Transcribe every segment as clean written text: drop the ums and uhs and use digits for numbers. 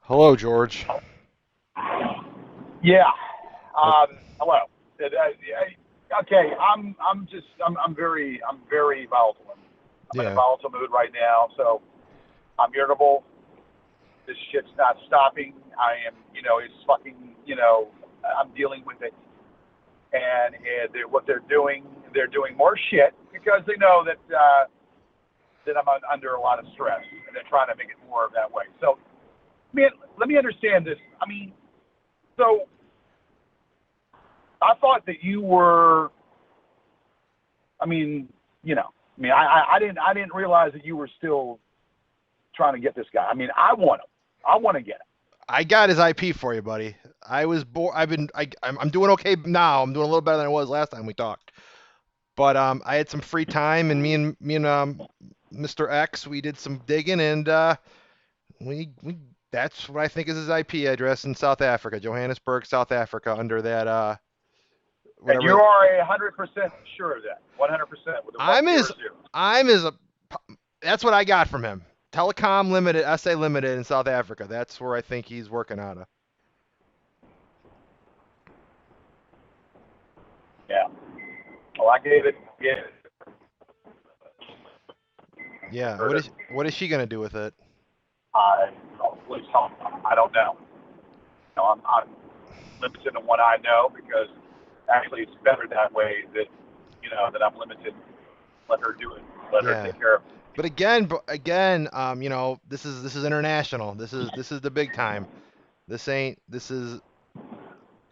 Hello, George. Yeah. What? Hello. Okay. I'm very volatile. I'm in a Yeah. volatile mood right now, so I'm irritable. This shit's not stopping. I am, it's fucking, I'm dealing with it, and what they're doing more shit because they know that I'm under a lot of stress, and they're trying to make it more of that way. So, man, let me understand this. I mean, so I thought that you were. I mean, I didn't realize that you were still trying to get this guy. I mean, I want him. I want to get him. I got his IP for you, buddy. I was bored. I'm doing okay now. I'm doing a little better than I was last time we talked. But I had some free time, and me and Mr. X, we did some digging, and we that's what I think is his IP address in South Africa, Johannesburg, South Africa, under that And you whatever. are 100% sure of that. 100% with a I'm his 100. I'm his. That's what I got from him. Telecom Limited, SA Limited in South Africa. That's where I think he's working out of. Yeah. Well, I gave it. Yeah. Yeah. Heard it. What is she gonna do with it? I please help. I don't know. I'm limited in what I know because actually it's better that way that that I'm limited. Let her do it. Let her Yeah. take care of it. But again, this is international. This is the big time. This ain't. This is.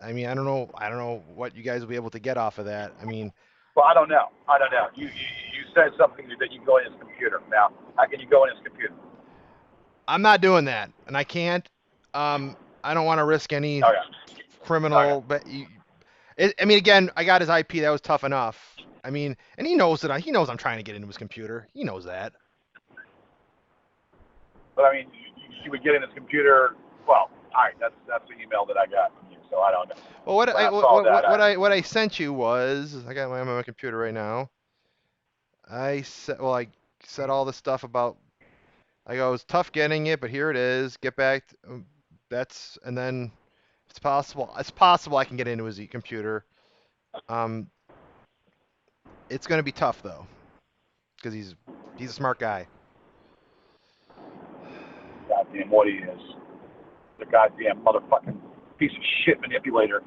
I mean, I don't know what you guys will be able to get off of that. I mean, Well, I don't know. I don't know. You said something that you go in his computer. Now, how can you go in his computer? I'm not doing that, and I can't. I don't want to risk any Okay. Okay. criminal. But I mean, again, I got his IP. That was tough enough. I mean, and he knows that. He knows I'm trying to get into his computer. He knows that. But I mean, you would get in his computer. Well, all right. That's the email that I got from you. So I don't know. Well, what When I I saw that, what I sent you was I got my on my computer right now. I said all the stuff about. I go, it's tough getting it, but here it is. Get back. That's and then it's possible. It's possible I can get into his computer. Um, it's gonna be tough though, because he's a smart guy. goddamn what he is, the goddamn motherfucking piece of shit manipulator.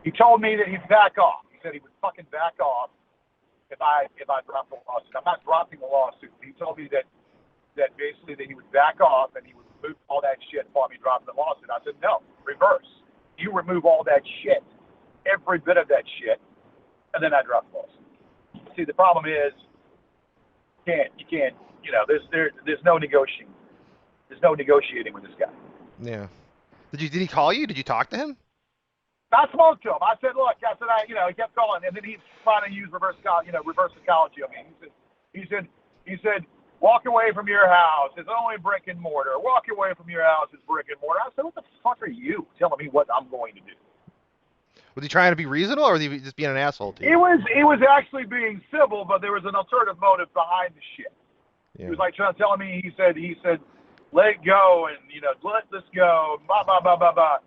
He told me that he'd back off. He said he would fucking back off if I dropped the lawsuit. I'm not dropping the lawsuit. He told me that basically that he would back off and he would remove all that shit for me dropping the lawsuit. I said, no, reverse. You remove all that shit, every bit of that shit, and then I drop the lawsuit. See, the problem is, you can't, there's no negotiating. There's no negotiating with this guy. Yeah. Did he call you? Did you talk to him? I spoke to him. I said, look, he kept calling, and then he's trying to use reverse psychology on me. He said, walk away from your house. It's only brick and mortar. Walk away from your house. It's brick and mortar. I said, what the fuck are you telling me what I'm going to do? Was he trying to be reasonable, or was he just being an asshole to you? He was actually being civil, but there was an alternative motive behind the shit. He Yeah. was like trying to tell me. He said, let it go, and let this go. Blah blah blah blah blah.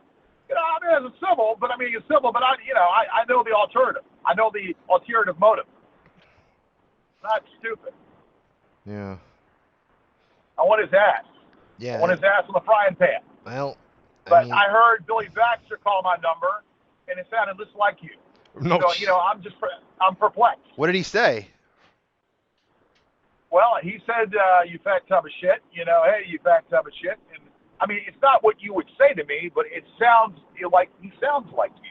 I mean, it's civil, but I mean, it's civil, but I know the alternative. I know the alternative motive. Not stupid. Yeah. I want his ass. I want Yeah. his ass in the frying pan. Well, I But mean, I heard Billy Baxter call my number, and it sounded just like you. no. So I'm perplexed. What did he say? Well, he said, "You fat tub of shit." Hey, you fat tub of shit. And I mean, it's not what you would say to me, but it sounds like he sounds like you,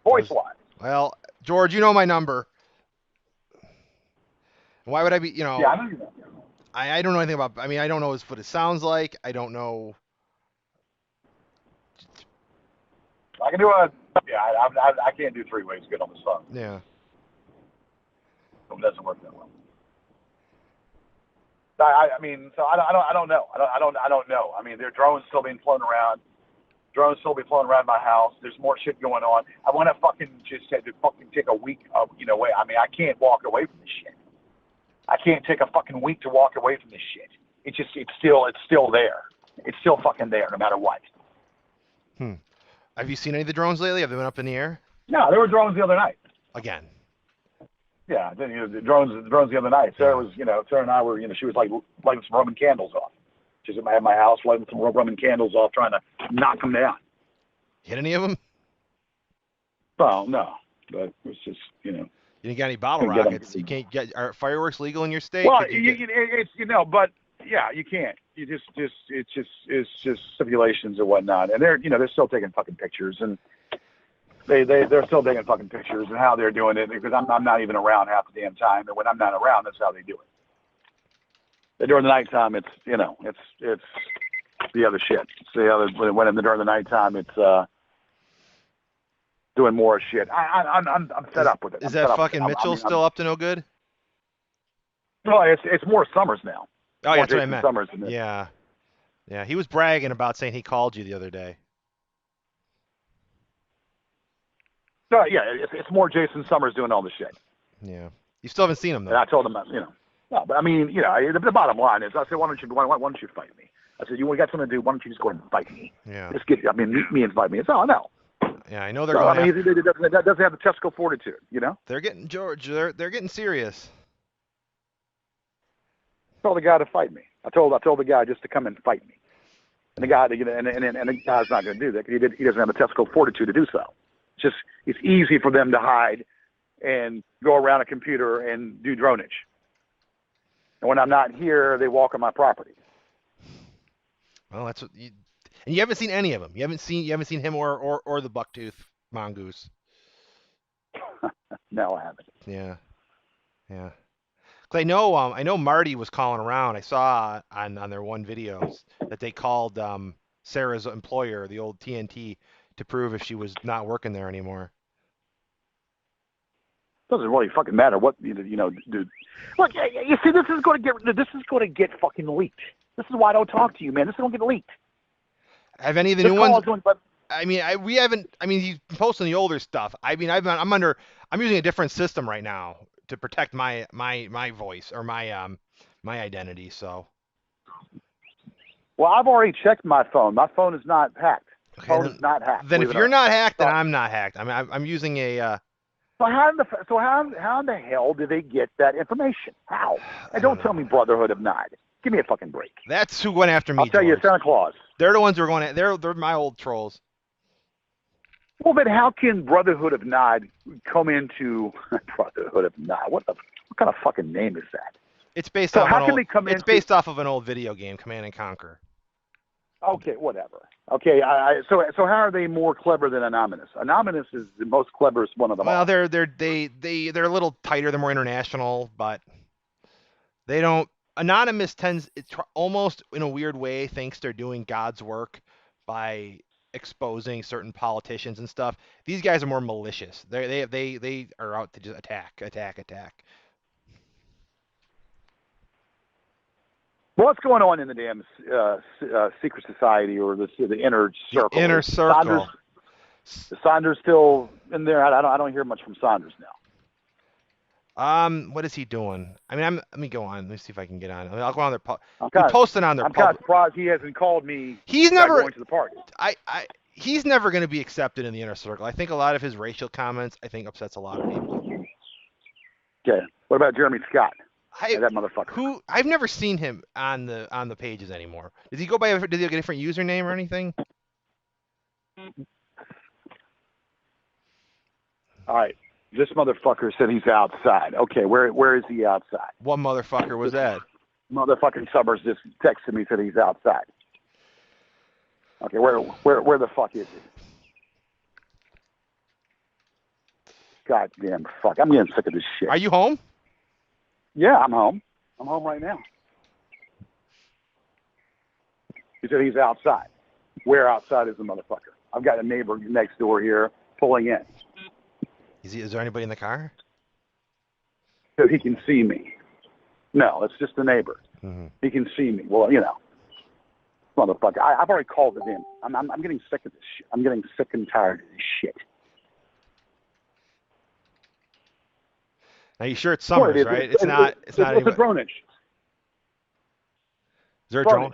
voice Was wise. well, George, you know my number. Why would I be? Yeah, I know you know. I don't know anything about. I mean, I don't know what it sounds like. I don't know. I can do a. Yeah, I can't do three ways good on this phone. Yeah. It doesn't work that well. I mean, so I don't know. I don't know. I mean, there are drones still being flown around. Drones still be flown around my house. There's more shit going on. I want to fucking just have to fucking take a week of way. I mean, I can't walk away from this shit. I can't take a fucking week to walk away from this shit. It's still there. It's still fucking there, no matter what. Hmm. Have you seen any of the drones lately? Have they been up in the air? No, there were drones the other night. Again. Yeah, the drones the other night. Sarah Yeah. was, Sarah and I were, she was like lighting some Roman candles off. She's at my house lighting some Roman candles off, trying to knock them down. Hit any of them? Well, no, but it's just, You didn't get any bottle couldn't get them. rockets. You can't get. Are fireworks legal in your state? Well, Could you get? it's but yeah, you can't. You it's just stipulations and whatnot, and they're still taking fucking pictures, and they're still taking fucking pictures and how they're doing it, because I'm not even around half the damn time, and when I'm not around, that's how they do it. And during the nighttime, it's it's the other shit. It's the other when during the nighttime, it's doing more shit. I'm fed up with it. Is that fucking Mitchell still up to no good? No, it's more Summers now. Oh, yeah, that's what I Jason meant. Summers than this. Yeah. Yeah, he was bragging about saying he called you the other day. So yeah, it's more Jason Summers doing all the shit. Yeah. You still haven't seen him, And though. I told him, no, but I mean, the bottom line is, I said, why don't you fight me? I said, you got something to do, why don't you just go ahead and fight me? Yeah. Meet me and fight me. It's, oh, no. Yeah, I know they're So, going I mean, after. he doesn't have the testicle fortitude, They're getting George. They're getting serious. I told the guy to fight me. I told the guy just to come and fight me. And the guy, and the guy's not going to do that, because he doesn't have the testicle fortitude to do so. It's easy for them to hide and go around a computer and do dronage. And when I'm not here, they walk on my property. Well, that's what you. And you haven't seen any of them. You haven't seen him or the bucktooth mongoose. No, I haven't. Yeah. Yeah. 'Cause I know Marty was calling around. I saw on their one videos that they called Sarah's employer, the old TNT, to prove if she was not working there anymore. Doesn't really fucking matter what dude. Look, you see, this is going to get fucking leaked. This is why I don't talk to you, man. This is going to get leaked. Have any of the This new call ones? is going, but We haven't. He's posting the older stuff. I'm using a different system right now to protect my voice or my identity. So. well, I've already checked my phone. My phone is not hacked. Okay, Phone is not hacked. then if believe it or you're not hacked, then So- I'm not hacked. I'm using a. So how in the hell did they get that information? How? And don't tell me Brotherhood of Nod. Give me a fucking break. That's who went after me. I'll tell you, George. Santa Claus. They're the ones who are going. They're my old trolls. Well, then how can Brotherhood of Nod come into Brotherhood of Nod? What kind of fucking name is that? It's based So off. how can they come It's into- based off of an old video game, Command and Conquer. Okay, whatever. Okay, so how are they more clever than Anonymous? Anonymous is the most cleverest one of them Well, all. they're a little tighter. They're more international, but they don't. Anonymous tends almost in a weird way thinks they're doing God's work by exposing certain politicians and stuff. These guys are more malicious. They are out to just attack. What's going on in the damn secret society or the inner circle? The inner circle. Is Saunders still in there? I don't hear much from Saunders now. What is he doing? Let me go on. Let me see if I can get on. I'll go on their. I'm We're posting on their. I'm kind of surprised he hasn't called me. He's about never going to the party. He's never going to be accepted in the inner circle. I think a lot of his racial comments, upsets a lot of people. Okay. What about Jeremy Scott? That motherfucker. I've never seen him on the pages anymore. Does he go by? Does he get a different username or anything? All right. This motherfucker said he's outside. Okay, where is he outside? What motherfucker was that? Motherfucking Summers just texted me, said he's outside. Okay, where the fuck is he? Goddamn fuck! I'm getting sick of this shit. Are you home? Yeah, I'm home. I'm home right now. He said he's outside. Where outside is the motherfucker? I've got a neighbor next door here pulling in. Is there anybody in the car? So he can see me. No, it's just a neighbor. Mm-hmm. He can see me. Well, motherfucker. I've already called it in. I'm getting sick of this shit. I'm getting sick and tired of this shit. Now you sure it's Summers, right? It's not. It's not. It's a dronage. Is there a drone?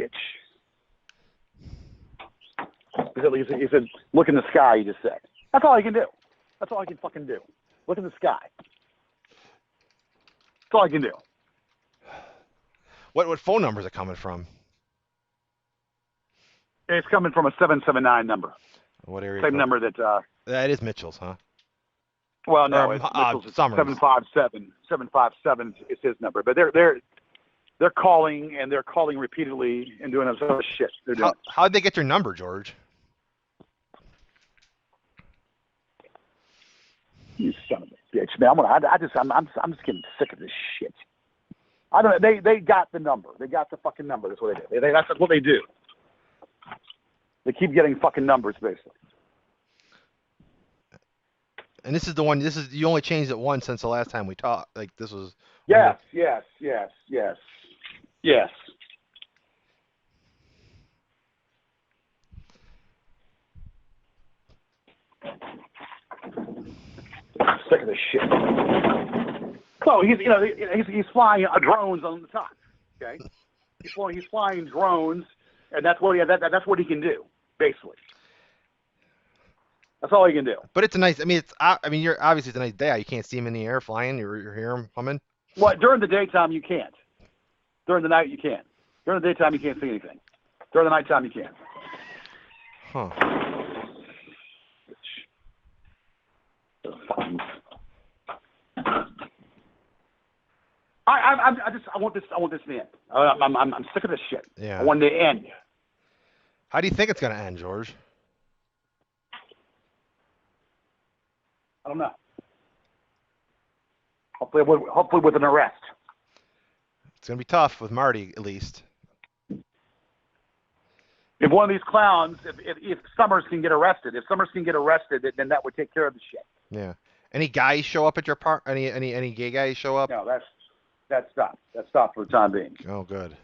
bitch. He said, look in the sky, he just said. That's all I can do. That's all I can fucking do. Look in the sky. That's all I can do. What phone number is it coming from? It's coming from a 779 number. What area? Same number that... that is Mitchell's, huh? Well, no, it's Mitchell's. Summers. 757. 757 is his number. But they're calling, and they're calling repeatedly and doing other shit. They're doing. How'd they get your number, George? You son of a bitch, man! I'm just getting sick of this shit. I don't. They got the number. They got the fucking number. That's what they do. That's what they do. They keep getting fucking numbers, basically. And this is the one. You only changed it once since the last time we talked. Like this was. Yes. I'm sick of this shit. So he's flying drones on the top. Okay, he's flying drones, and that's what he can do, basically. That's all he can do. But it's a nice. You're obviously it's a nice day. You can't see him in the air flying. You hear him humming. Well, during the daytime you can't. During the night you can. During the daytime you can't see anything. During the nighttime you can. Huh. I want this to end. I'm sick of this shit. Yeah. I want it to end. How do you think it's gonna end, George? I don't know. Hopefully with an arrest. It's gonna be tough with Marty, at least. If one of these clowns, if Summers can get arrested, then that would take care of the shit. Yeah. Any guys show up at your park? Any gay guys show up? No, that's stopped. That's stopped for the time being. Oh, good.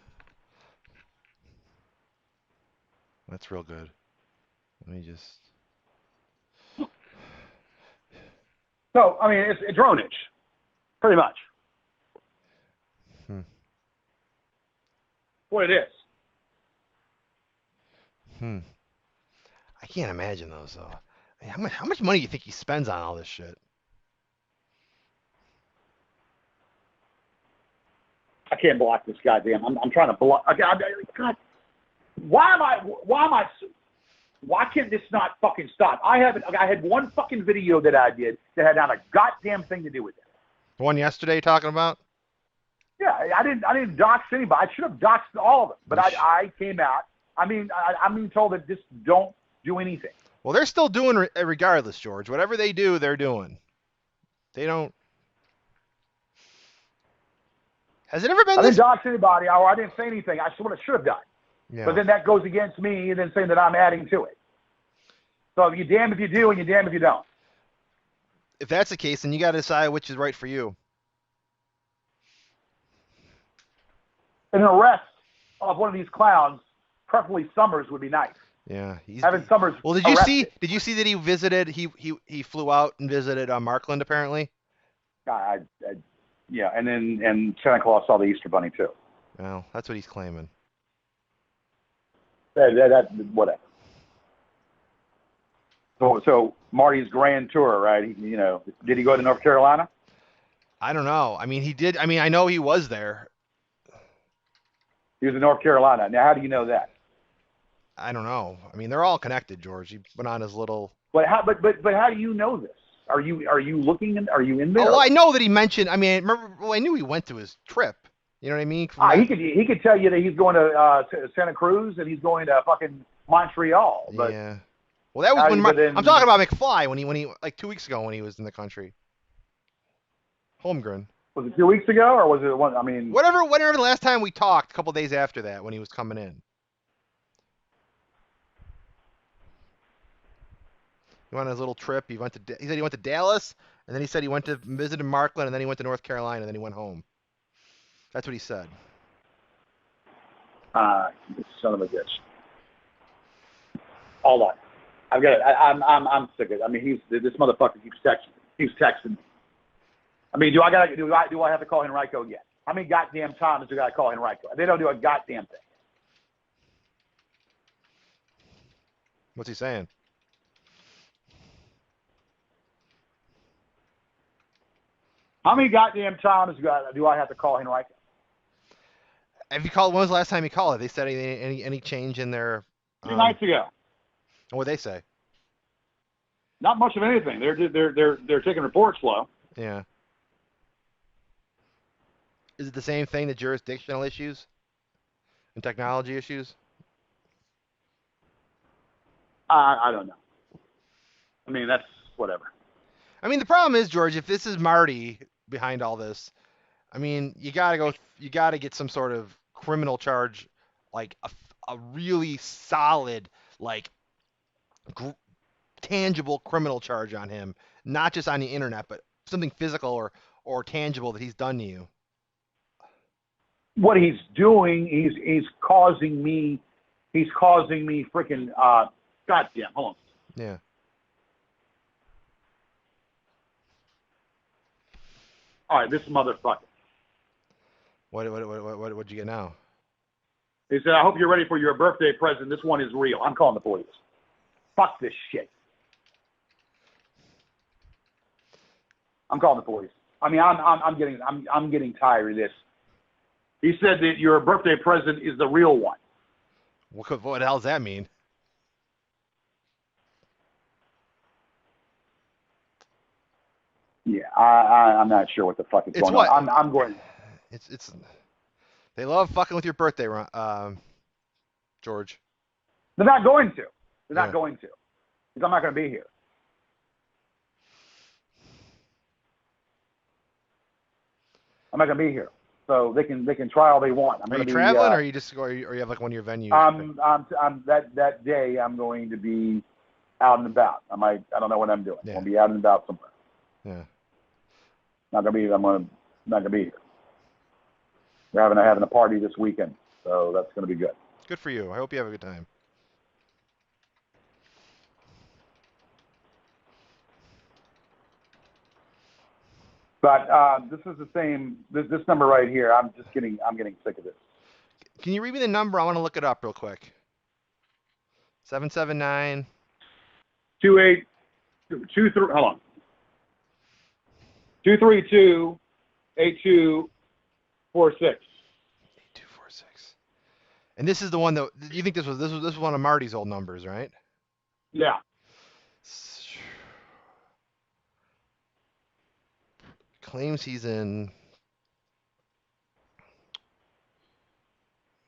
That's real good. Let me just. So, I mean, it's dronage, pretty much. What it is. I can't imagine those though. I mean, how much money do you think he spends on all this shit? I can't block this goddamn. I'm trying to block. God, why can't this not fucking stop? I had one fucking video that I did that had not a goddamn thing to do with it. The one yesterday you're talking about? Yeah, I didn't dox anybody. I should have doxed all of them, but I came out. I'm being told that just don't do anything. Well, they're still doing regardless, George. Whatever they do, they're doing. They don't. Has it ever been? I didn't dox anybody, or I didn't say anything. I should have done. Yeah. But then that goes against me, and then saying that I'm adding to it. So you're damned if you do, and you're damned if you don't. If that's the case, then you got to decide which is right for you. An arrest of one of these clowns, preferably Summers, would be nice. Yeah, having Summers. Well, did you see? Did you see that he visited? He flew out and visited Markland apparently. Yeah, and Santa Claus saw the Easter Bunny too. Well, that's what he's claiming. That whatever. So Marty's grand tour, right? Did he go to North Carolina? I don't know. I mean, he did. I mean, I know he was there. He was in North Carolina. Now, how do you know that? I don't know. I mean, they're all connected, George. He went on his little. But how do you know this? Are you looking? Are you in there? Oh, I know that he mentioned. I mean, I knew he went to his trip. You know what I mean? He could tell you that he's going to Santa Cruz and he's going to fucking Montreal. But yeah. Well, that was when I'm talking about McFly when he like 2 weeks ago when he was in the country. Holmgren. Was it 2 weeks ago or was it one? I mean, whatever the last time we talked, a couple days after that when he was coming in. He went on his little trip. He said he went to Dallas, and then he said he went to visit Markland, and then he went to North Carolina, and then he went home. That's what he said. Son of a bitch. Hold on. I've got it. I'm sick of it. I mean, this motherfucker keeps texting. I mean, do I have to call Henrico again? How many goddamn times do I got to call Henrico? They don't do a goddamn thing. What's he saying? How many goddamn times do I have to call Henrique? Have you called? When was the last time you called it? They said any change in their 2 nights ago. what they say? Not much of anything. They're taking reports slow. Yeah. Is it the same thing? The jurisdictional issues and technology issues? I don't know. I mean, that's whatever. I mean, the problem is, George, if this is Marty behind all this, I mean, you gotta get some sort of criminal charge, like a really solid, like gr- tangible criminal charge on him, not just on the internet, but something physical or tangible that he's done to you. What he's doing, he's causing me freaking goddamn. Hold on. Yeah. All right, this motherfucker. What'd you get now? He said, "I hope you're ready for your birthday present. This one is real." I'm calling the police. Fuck this shit. I'm calling the police. I mean, I'm getting tired of this. He said that your birthday present is the real one. What the hell does that mean? Yeah, I'm not sure what the fuck is It's going what? on. I'm going. It's they love fucking with your birthday, George. They're not going to. They're Yeah. not going to. Because I'm not going to be here. I'm not going to be here. So they can try all they want. I'm Are going you to be. traveling, or are you just, or you have like one of your venues? I'm that day. I'm going to be out and about. I don't know what I'm doing. Yeah. I'm going to be out and about somewhere. Yeah. Not going to be. Not going to be here. We're having a party this weekend, so that's going to be good. Good for you. I hope you have a good time. But this is the same. This number right here. I'm getting sick of this. Can you read me the number? I want to look it up real quick. 779. 2823. Hold on. 232 8246. 8246. And this is the one that you think this was one of Marty's old numbers, right? Yeah. Claims he's in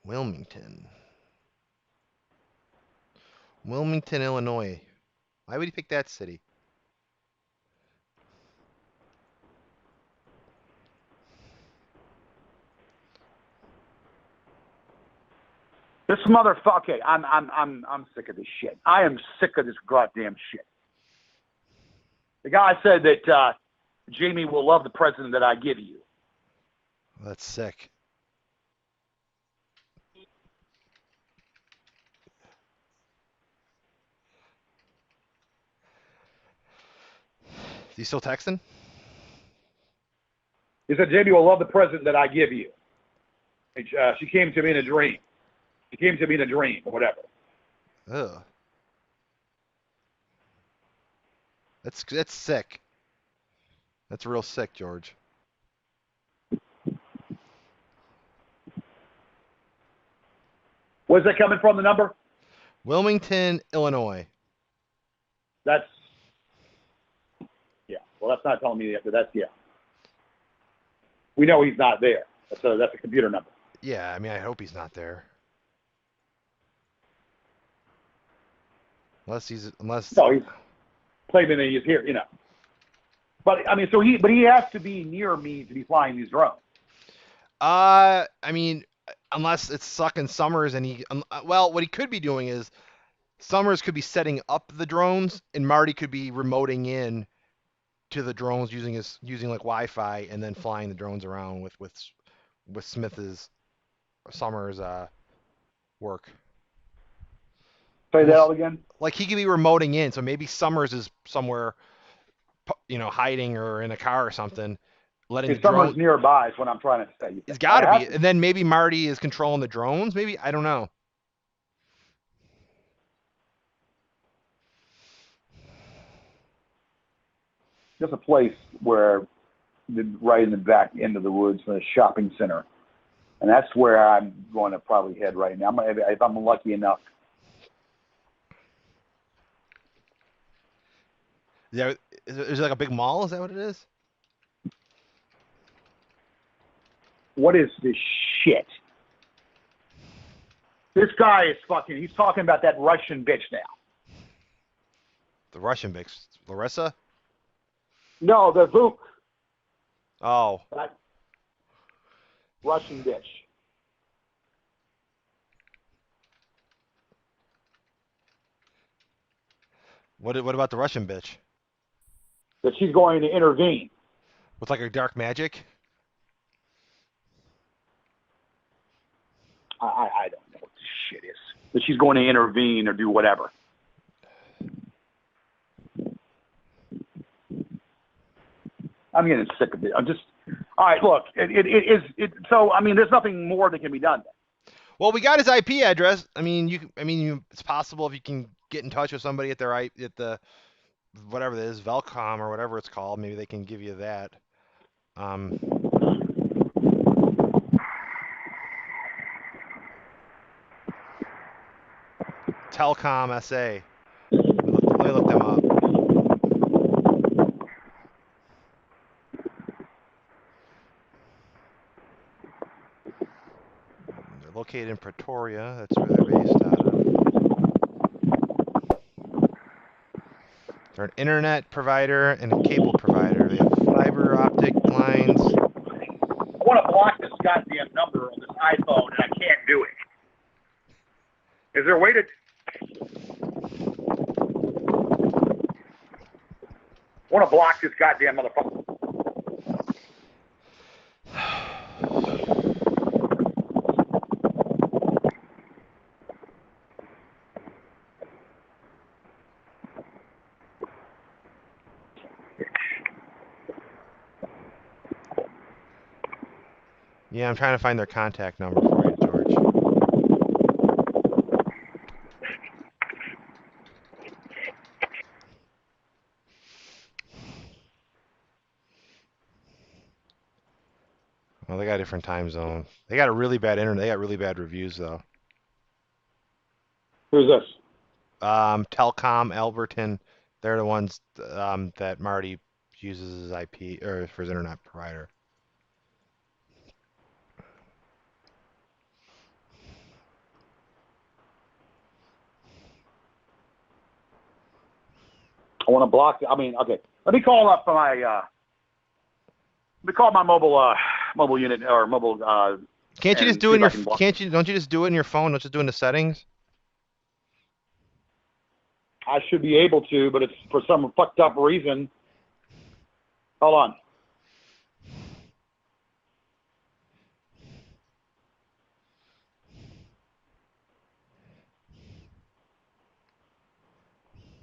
Wilmington, Illinois. Why would he pick that city? This motherfucker. Okay, I'm sick of this shit. I am sick of this goddamn shit. The guy said that Jamie will love the present that I give you. Well, that's sick. Is he still texting? He said Jamie will love the present that I give you. She came to me in a dream. She came to me in a dream or whatever. Ugh. That's sick. That's real sick, George. Where's that coming from, the number? Wilmington, Illinois. That's, yeah. Well, that's not telling me that, but that's, yeah. We know he's not there. That's a computer number. Yeah, I mean, I hope he's not there. Unless No, he's claiming that he's here, you know. But I mean, but he has to be near me to be flying these drones. I mean, unless it's sucking Summers and well, what he could be doing is Summers could be setting up the drones and Marty could be remoting in to the drones using like Wi-Fi and then flying the drones around with Smith's Summers work. Say that all again. Like he could be remoting in, so maybe Summers is somewhere, hiding or in a car or something, letting the Summers nearby is what I'm trying to say. It's got to be, and then maybe Marty is controlling the drones. Maybe, I don't know. just a place where, right in the back end of the woods, in a shopping center, and that's where I'm going to probably head right now. If I'm lucky enough. Yeah, is it like a big mall? Is that what it is? What is this shit? This guy is fucking. He's talking about that Russian bitch now. The Russian bitch, Larissa. No, the Vuk. Oh, That Russian bitch. what about the Russian bitch? That she's going to intervene. With like her dark magic? I don't know what this shit is. That she's going to intervene or do whatever. I'm getting sick of it. I'm just. All right, look. So I mean, there's nothing more that can be done. Well, we got his IP address. I mean, it's possible if you can get in touch with somebody at their at the whatever it is, Velcom or whatever it's called, maybe they can give you that. Telcom SA. Let me look them up. They're located in Pretoria. That's where they're based out of. They're an internet provider and a cable provider. They have fiber optic lines. I want to block this goddamn number on this iPhone, and I can't do it. Is there a way to? I want to block this goddamn motherfucker. Yeah, I'm trying to find their contact number for you, George. Well, they got a different time zone. They got a really bad internet. They got really bad reviews, though. Who's this? Telcom, Alberton. They're the ones that Marty uses his IP or for his internet provider. I want to block. I mean, okay. Let me call up my. Let me call my mobile unit or mobile. Can't you just do it in your? Can't you? Don't you just do it in your phone? Don't you just do it in the settings? I should be able to, but it's for some fucked up reason. Hold on.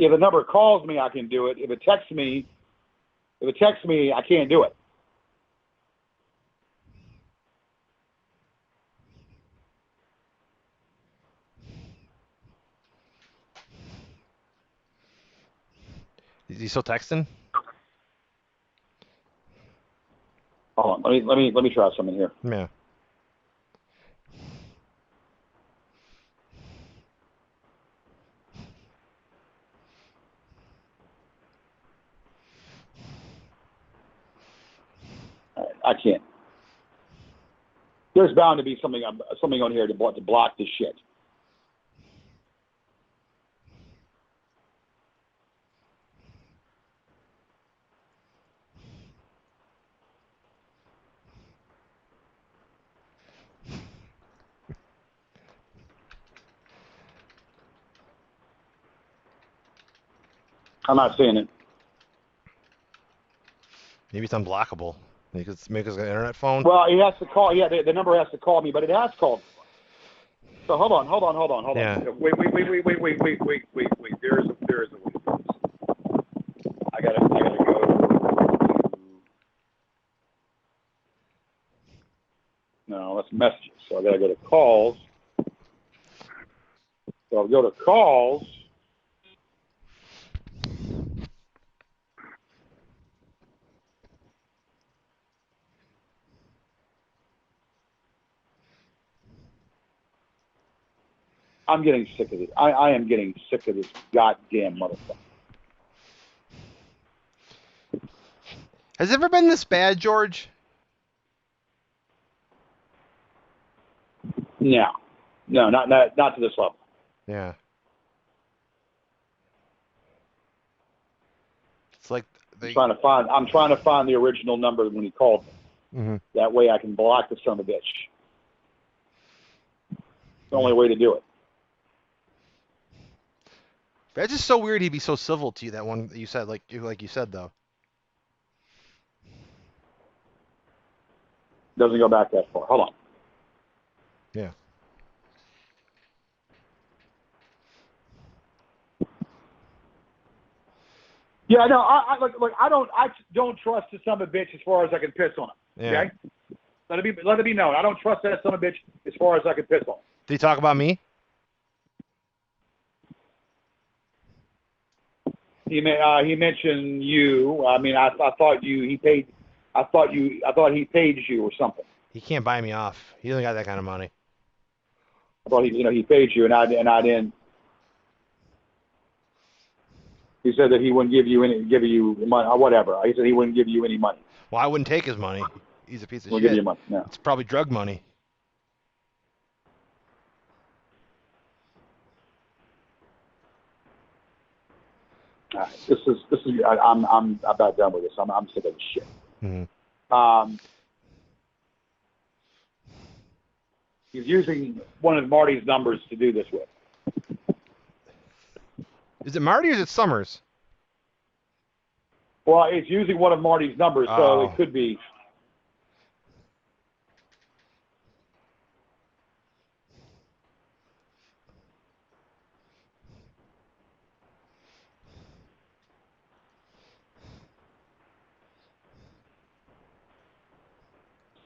If a number calls me, I can do it. If it texts me, I can't do it. Is he still texting? Hold on. Let me try something here. Yeah. I can't. There's bound to be something on here to block this shit. I'm not seeing it. Maybe it's unblockable. Maybe it's an internet phone. Well, he has to call. Yeah, the number has to call me, but it has called. So hold on. Yeah. Wait. There is a way. I gotta go. No, that's messages. So I gotta go to calls. So I'll go to calls. I'm getting sick of it. I am getting sick of this goddamn motherfucker. Has it ever been this bad, George? No, not to this level. Yeah. It's like I'm trying to find the original number when he called me. Mm-hmm. That way I can block the son of a bitch. It's the only way to do it. That's just so weird. He'd be so civil to you. That one that you said, like you said though. Doesn't go back that far. Hold on. Yeah. Yeah, no, I don't trust the son of a bitch as far as I can piss on him. Yeah. Okay? Let it be known. I don't trust that son of a bitch as far as I can piss on him. Did he talk about me? He mentioned you. I mean, I thought he paid you or something. He can't buy me off. He doesn't got that kind of money. I thought he paid you, and I didn't. He said that he wouldn't give you money, or whatever. He said he wouldn't give you any money. Well, I wouldn't take his money. He's a piece of We'll shit. give you money. No. It's probably drug money. All right. This is. I'm about done with this. I'm sick of this shit. Mm-hmm. He's using one of Marty's numbers to do this with. Is it Marty or is it Summers? Well, it's using one of Marty's numbers, so it could be.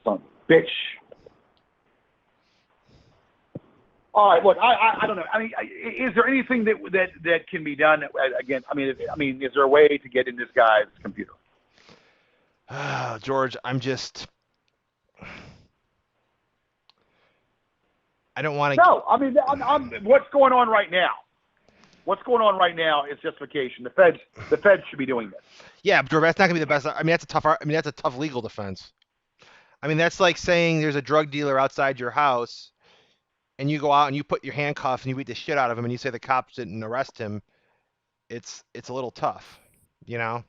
Son of a bitch. All right, look, I don't know. I mean, is there anything that can be done? Again, I mean, is there a way to get in this guy's computer? George, I don't want to. No, I mean, what's going on right now? What's going on right now is justification. The feds should be doing this. Yeah, George, that's not gonna be the best. I mean, that's a tough legal defense. I mean, that's like saying there's a drug dealer outside your house, and you go out and you put your handcuff and you beat the shit out of him, and you say the cops didn't arrest him. It's a little tough, you know.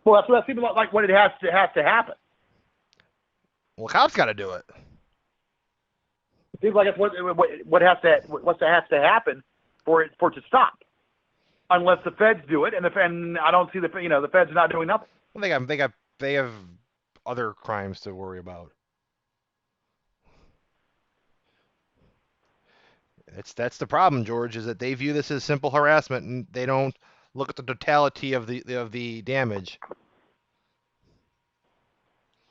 Well, that's what that seems like. What it has to happen. Well, cops got to do it. It seems like it's what has to happen for it to stop, unless the feds do it, and I don't see the feds are not doing nothing. Well, they have other crimes to worry about. That's the problem, George, is that they view this as simple harassment and they don't look at the totality of the damage.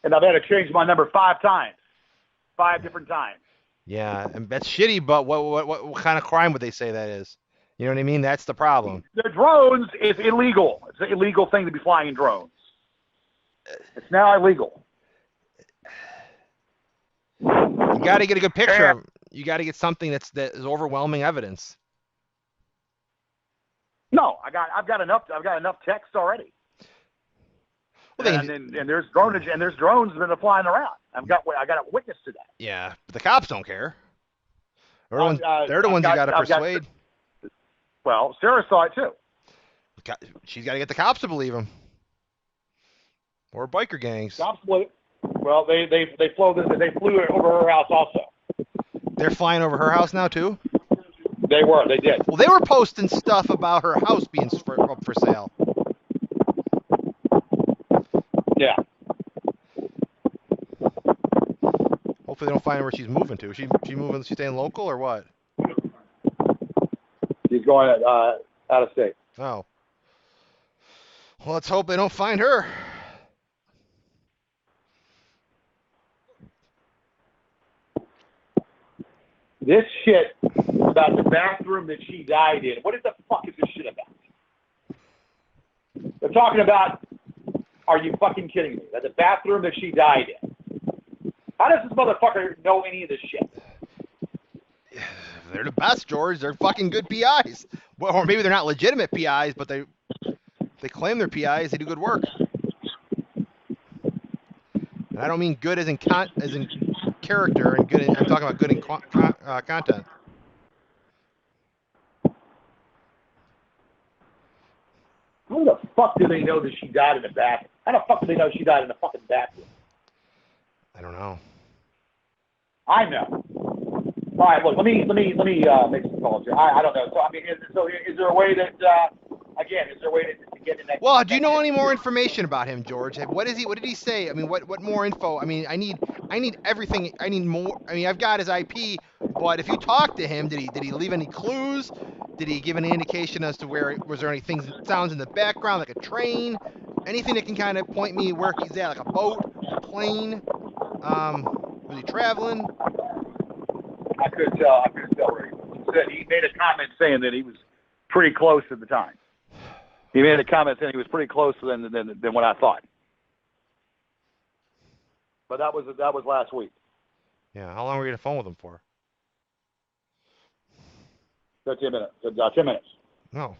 And I've had to change my number 5 times, 5 different times. Yeah, and that's shitty. But what kind of crime would they say that is? You know what I mean? That's the problem. The drones is illegal. It's an illegal thing to be flying drones. It's now illegal. You got to get a good picture. You got to get something that is overwhelming evidence. No, I've got enough text already. Well, and there's drones that are flying around. I got a witness to that. Yeah, but the cops don't care. They're the ones you got to persuade. Well, Sarah saw it too. She's got to get the cops to believe him. Or biker gangs. Cops believe. Well, they flew over her house also. They're flying over her house now too? They did. Well, they were posting stuff about her house being up for sale. Yeah. Hopefully they don't find where she's moving to. She moving? She's staying local or what? She's going out of state. Oh. Well, let's hope they don't find her. This shit about the bathroom that she died in. What the fuck is this shit about? They're talking about, are you fucking kidding me? That the bathroom that she died in. How does this motherfucker know any of this shit? they're the best, George. They're fucking good PIs. Well, or maybe they're not legitimate PIs, but they claim they're PIs. They do good work. And I don't mean good as in character and good. I'm talking about good in content. How the fuck do they know that she died in the bathroom? How the fuck do they know she died in the fucking bathroom? I don't know. I know. All right, look, let me make some calls here. I don't know. So I mean, is there a way that again, is there a way to get in that? Well, do you know any more information about him, George? What is he? What did he say? I mean, what more info? I mean, I need everything. I need more. I mean, I've got his IP, but if you talk to him, did he leave any clues? Did he give any indication as to where was there any sounds in the background like a train? Anything that can kind of point me where he's at, like a boat, a plane? Was he traveling? I couldn't tell. I couldn't tell where he was. He said he made a comment saying that he was pretty close at the time. He made a comment saying he was pretty close than what I thought. But that was last week. Yeah. How long were you on the phone with him for? 10 minutes. 10 minutes. No.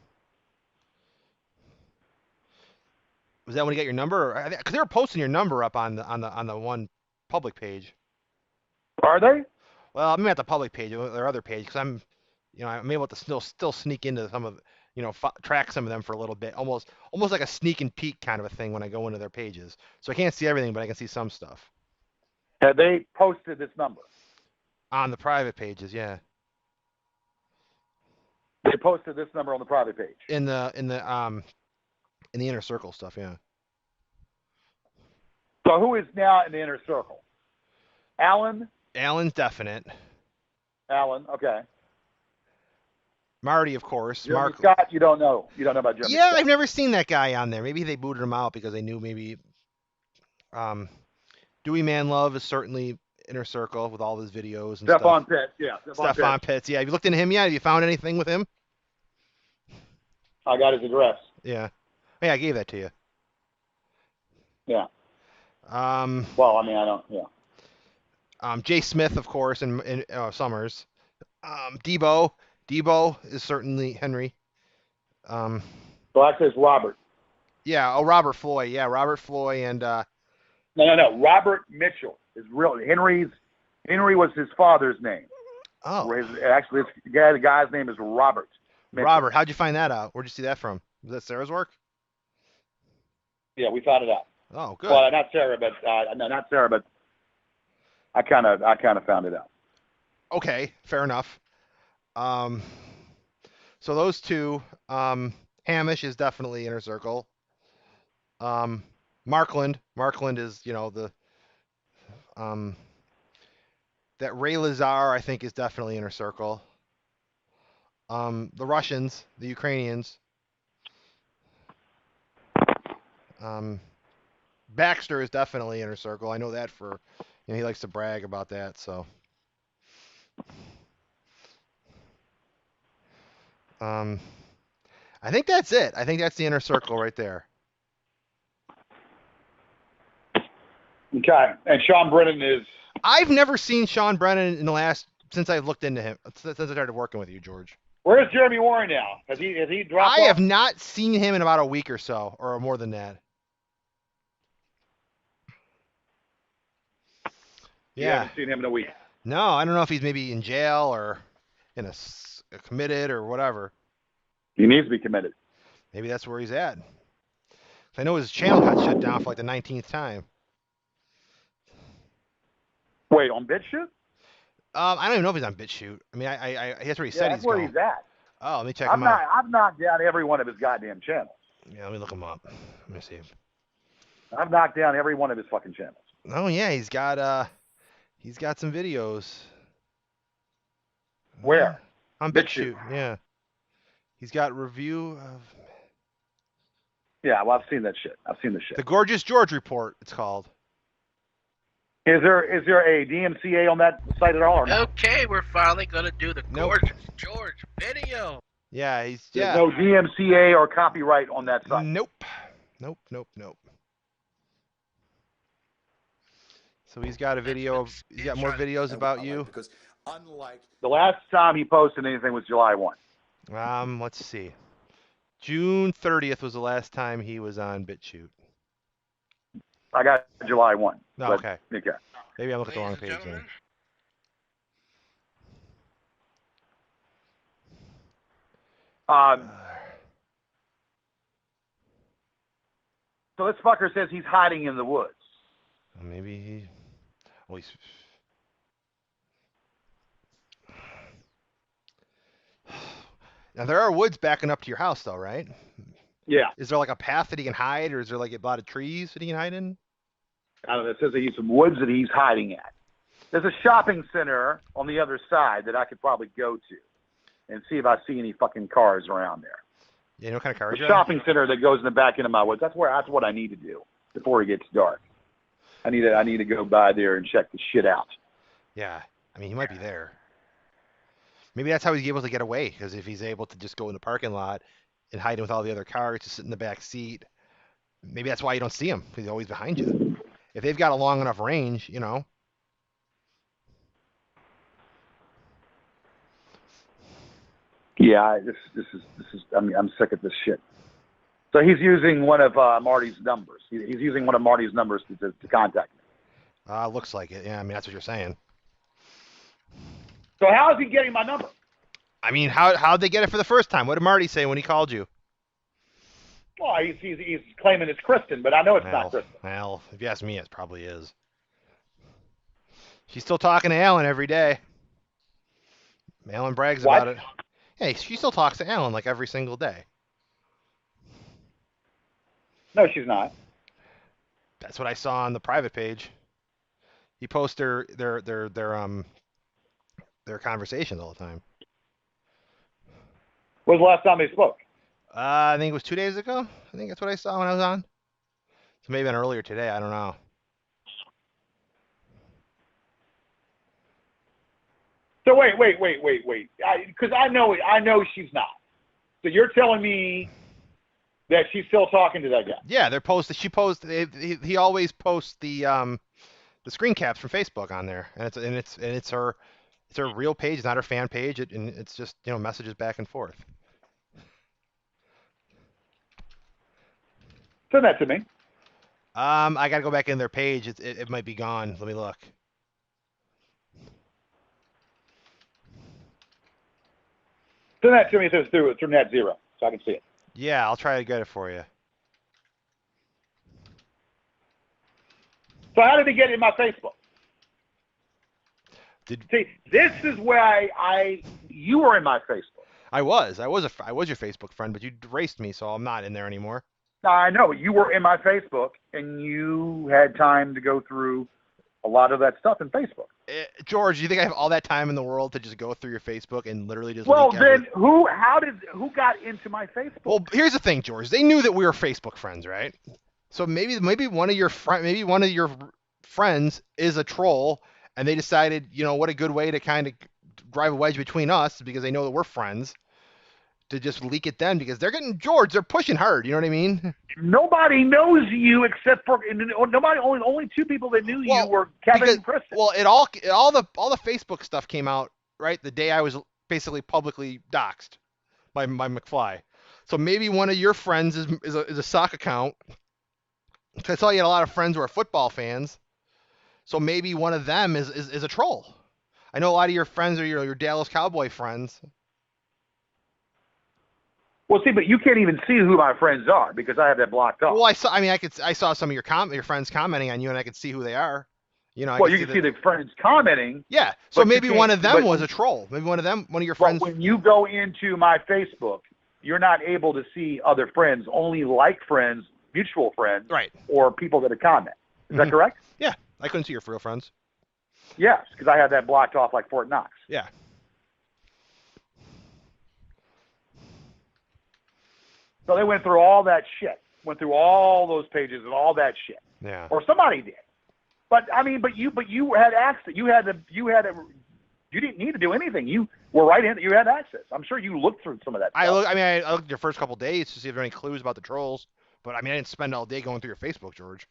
Was that when he got your number? Because they were posting your number up on the one public page. Are they? Well, I'm at the public page, their other page, because I'm able to still sneak into some of, track some of them for a little bit, almost like a sneak and peek kind of a thing when I go into their pages. So I can't see everything, but I can see some stuff Have they posted this number? on the private pages. Yeah, They posted this number on the private page. in the inner circle stuff. Yeah. So who is now in the inner circle? Alan? Alan's definite. Alan, okay. Marty, of course. Jeremy Scott, you don't know. You don't know about Jeremy Scott. I've never seen that guy on there. Maybe they booted him out because they knew maybe. Dewey Manlove is certainly inner circle with all his videos and Stefan stuff. Pitts, yeah. Stefan Pitts, yeah. Have you looked into him yet? Have you found anything with him? I got his address. Yeah. Hey, I gave that to you. Yeah. Well, I mean, I don't. Yeah. Jay Smith, of course, and Summers. Debo is certainly Henry. So actually, it's Robert. Yeah. Oh, Robert Floyd. Yeah, Robert Floyd and. No. Robert Mitchell is real. Henry was his father's name. Oh. Actually, the guy's name is Robert. Mitchell. Robert, how'd you find that out? Where'd you see that from? Was that Sarah's work? Yeah, we found it out. Oh, good. Well, not Sarah, but no, not Sarah, but I kind of found it out. Okay, fair enough. So those two, Hamish is definitely inner circle. Markland is, the that Ray Lazar, I think, is definitely inner circle. The Russians, the Ukrainians. Baxter is definitely inner circle. I know that for, he likes to brag about that. So, I think that's it. I think that's the inner circle right there. Okay, and Sean Brennan is. I've never seen Sean Brennan since I've looked into him, since I started working with you, George. Where's Jeremy Warren now? Has he dropped I off? have not seen him in about a week or so, or more than that. Yeah. You haven't seen him in a week. No, I don't know if he's maybe in jail or in a committed or whatever. He needs to be committed. Maybe that's where he's at. I know his channel got shut down for like the 19th time. Wait, on BitChute? I don't even know if he's on BitChute. I mean, that's where he said that's he's where going. he's at. Oh, let me check him out. I've knocked down every one of his goddamn channels. Yeah, let me look him up. Let me see. I've knocked down every one of his fucking channels. Oh yeah, he's got some videos. Where? On BitChute, yeah. He's got review of. Yeah, well, I've seen that shit. The Gorgeous George Report, it's called. Is there a DMCA on that site at all or not? Okay, we're finally gonna do the Gorgeous George video. Yeah, There's no DMCA or copyright on that site. Nope. So he's got a video. He's got more videos about you. Because The last time he posted anything was July 1. Let's see. June 30th was the last time he was on BitChute. I got July 1. No, okay. Okay. Maybe I look at the wrong Ladies and page then. gentlemen. So this fucker says he's hiding in the woods. Maybe he. Well, he's. Now there are woods backing up to your house, though, right? Yeah. Is there like a path that he can hide, or is there like a lot of trees that he can hide in? I don't know. It says he's some woods that he's hiding at. There's a shopping center on the other side that I could probably go to and see if I see any fucking cars around there. Yeah, you know what kind of cars? The shopping center that goes in the back end of my woods. That's what I need to do before it gets dark. I need to go by there and check the shit out. Yeah, I mean he might be there. Maybe that's how he's able to get away, because if he's able to just go in the parking lot and hide in with all the other cars, just sit in the back seat, maybe that's why you don't see him, because he's always behind you. If they've got a long enough range, you know. Yeah, this is. I mean, I'm sick of this shit. So he's using one of Marty's numbers. He's using one of Marty's numbers to contact me. Looks like it. Yeah, I mean that's what you're saying. So how is he getting my number? I mean, how'd they get it for the first time? What did Marty say when he called you? Well, he's claiming it's Kristen, but I know it's not Kristen. Well, if you ask me, it probably is. She's still talking to Alan every day. Alan brags about it. Hey, she still talks to Alan like every single day. No, she's not. That's what I saw on the private page. He posts their conversations all the time. When was the last time they spoke? I think it was 2 days ago. I think that's what I saw when I was on. So maybe earlier today. I don't know. So wait. Because I know she's not. So you're telling me that she's still talking to that guy? Yeah, they're posted. She posts. He always posts the screen caps from Facebook on there, and it's her real page. It's not her fan page. And it's just messages back and forth. Send that to me. I gotta go back in their page. It might be gone. Let me look. Send that to me through NetZero so I can see it. Yeah, I'll try to get it for you. So how did he get in my Facebook? See, this is where you were in my Facebook. I was your Facebook friend, but you erased me, so I'm not in there anymore. Now, I know you were in my Facebook, and you had time to go through a lot of that stuff in Facebook. George, do you think I have all that time in the world to just go through your Facebook and literally just? Well, then who got into my Facebook? Well, here's the thing, George. They knew that we were Facebook friends, right? So maybe one of your friends is a troll, and they decided, what a good way to kind of drive a wedge between us, because they know that we're friends, to just leak it then, because they're getting George. They're pushing hard. You know what I mean? Nobody knows you except for nobody. Only two people that knew you were Kevin and Kristen. Well, all the Facebook stuff came out right the day I was basically publicly doxxed by McFly. So maybe one of your friends is a sock account. I saw you had a lot of friends who are football fans. So maybe one of them is a troll. I know a lot of your friends are your Dallas Cowboy friends. Well, see, but you can't even see who my friends are because I have that blocked off. Well, I saw some of your friends commenting on you, and I could see who they are. Well, you can see the friends commenting. Yeah. So maybe one of them was a troll. Maybe one of your friends. But when you go into my Facebook, you're not able to see other friends, only like friends, mutual friends, right, or people that have comment. Is that correct? Yeah. I couldn't see your real friends. Yes, because I have that blocked off like Fort Knox. Yeah. So they went through all that shit, went through all those pages and all that shit. Yeah. Or somebody did. But I mean, but you had access. You didn't need to do anything. You were right in. You had access. I'm sure you looked through some of that stuff. I looked at your first couple of days to see if there are any clues about the trolls. But I mean, I didn't spend all day going through your Facebook, George.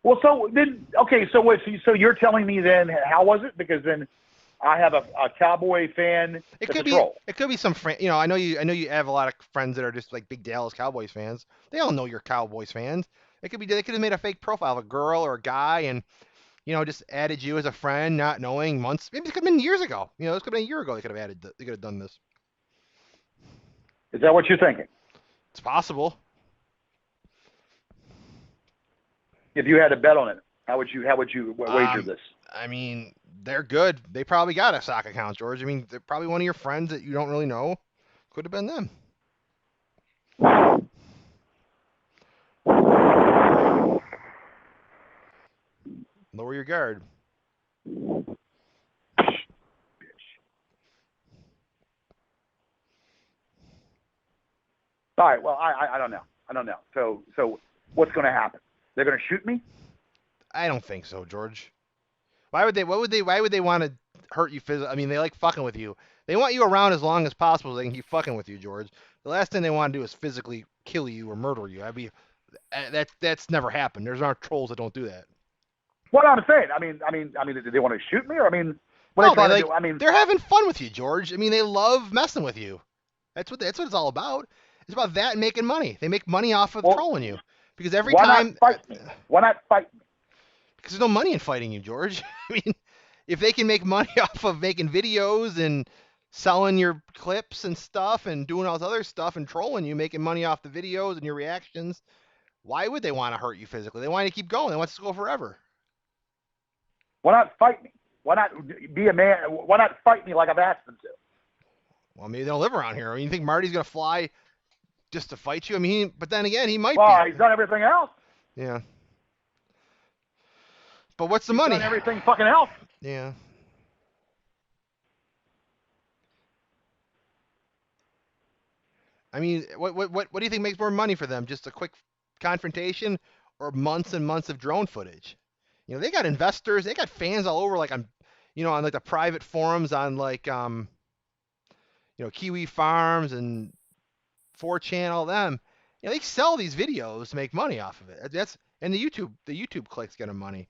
Well, so then, okay, so so you're telling me then, how was it? Because then I have a Cowboy fan It that's could a be troll. it could be some friend. You know, I know you have a lot of friends that are just like big Dallas Cowboys fans. They all know you're Cowboys fans. It could be they could have made a fake profile of a girl or a guy and just added you as a friend, not knowing months. Maybe it could have been years ago. This could have been a year ago. They could have they could have done this. Is that what you're thinking? It's possible. If you had to bet on it, how would you wager Um, this? I mean, they're good. They probably got a sock account, George. I mean, they're probably one of your friends that you don't really know. Could have been them. Lower your guard. All right. Well, I don't know. I don't know. So what's going to happen? They're going to shoot me? I don't think so, George. Why would they? Why would they want to hurt you physically? I mean, they like fucking with you. They want you around as long as possible so they can keep fucking with you, George. The last thing they want to do is physically kill you or murder you. That's never happened. There's not trolls that don't do that. What I'm saying. Do they want to shoot me, or what are No, they they trying to like do? I mean, they're having fun with you, George. I mean, they love messing with you. That's what it's all about. It's about that and making money. They make money off of well, trolling you because every why not time fight me? Why not fight me? because there's no money in fighting you, George. I mean, if they can make money off of making videos and selling your clips and stuff and doing all this other stuff and trolling you, making money off the videos and your reactions, why would they want to hurt you physically? They want you to keep going. They want this to go forever. Why not fight me? Why not be a man? Why not fight me like I've asked them to? Well, maybe they don't live around here. I mean, you think Marty's gonna fly just to fight you? I mean, but then again, he might Well, be. he's done everything else. Yeah. But what's the He's money? done everything fucking else. Yeah. I mean, what do you think makes more money for them? Just a quick confrontation or months and months of drone footage? They got investors, they got fans all over, like on like the private forums on like Kiwi Farms and 4chan, all them. They sell these videos to make money off of it. And the YouTube clicks get them money.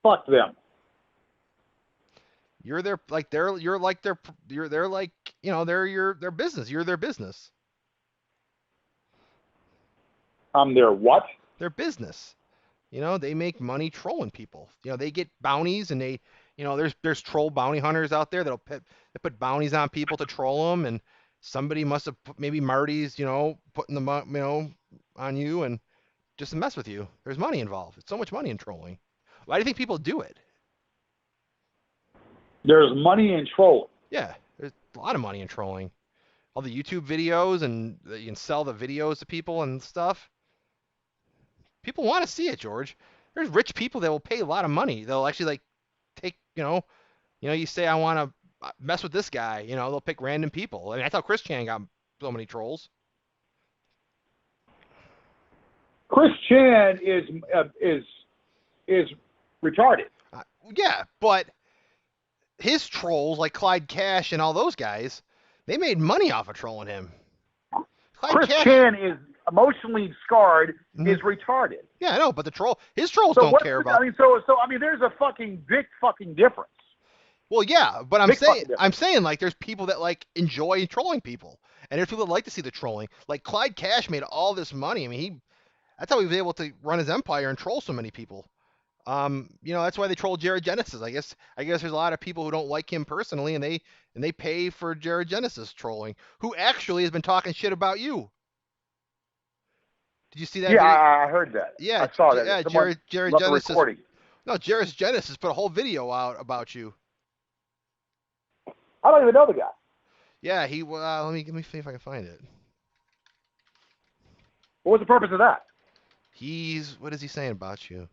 Fuck them. You're their like they're you're like their they're like they're their business. You're their business. I'm their what? Their business. They make money trolling people. They get bounties and there's troll bounty hunters out there that put bounties on people to troll them, and somebody must have maybe Marty's putting the on you and just to mess with you. There's money involved. It's so much money in trolling. Why do you think people do it? There's money in trolling. Yeah, there's a lot of money in trolling. All the YouTube videos and you can sell the videos to people and stuff. People want to see it, George. There's rich people that will pay a lot of money. They'll actually like take, you say I want to mess with this guy. They'll pick random people. I mean, that's how Chris Chan got so many trolls. Chris Chan is retarded. Yeah, but his trolls like Clyde Cash and all those guys, they made money off of trolling him. Chris Chan is emotionally scarred. Mhm. Is retarded. Yeah, I know, but his trolls don't care about. There's a big fucking difference. Well, yeah, but I'm saying like there's people that like enjoy trolling people, and there's people that like to see the trolling. Like Clyde Cash made all this money. I mean, that's how he was able to run his empire and troll so many people. That's why they troll Jared Genesis. I guess there's a lot of people who don't like him personally, and they pay for Jared Genesis trolling, who actually has been talking shit about you. Did you see that? Yeah, video? I heard that. Yeah, I saw that. Yeah, Jared Genesis. No, Jared Genesis put a whole video out about you. I don't even know the guy. Yeah, he. Let me see if I can find it. What was the purpose of that? What is he saying about you?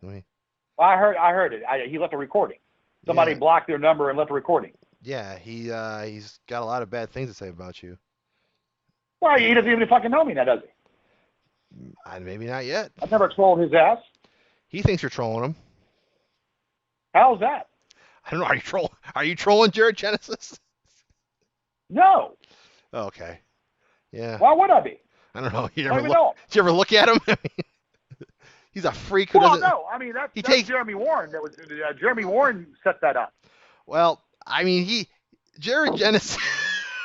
I heard it. He left a recording. Somebody blocked their number and left a recording. Yeah, he's got a lot of bad things to say about you. Well, he doesn't even fucking know me now, does he? Maybe not yet. I've never trolled his ass. He thinks you're trolling him. How's that? I don't know. Are you trolling Jared Genesis? No. Okay. Yeah. Why would I be? I don't know. I don't even know. Did you ever look at him? He's a freak who Well, doesn't. no, I mean He that's takes. Jeremy Warren. That was Jeremy Warren set that up. Well, I mean, Jared Genesis.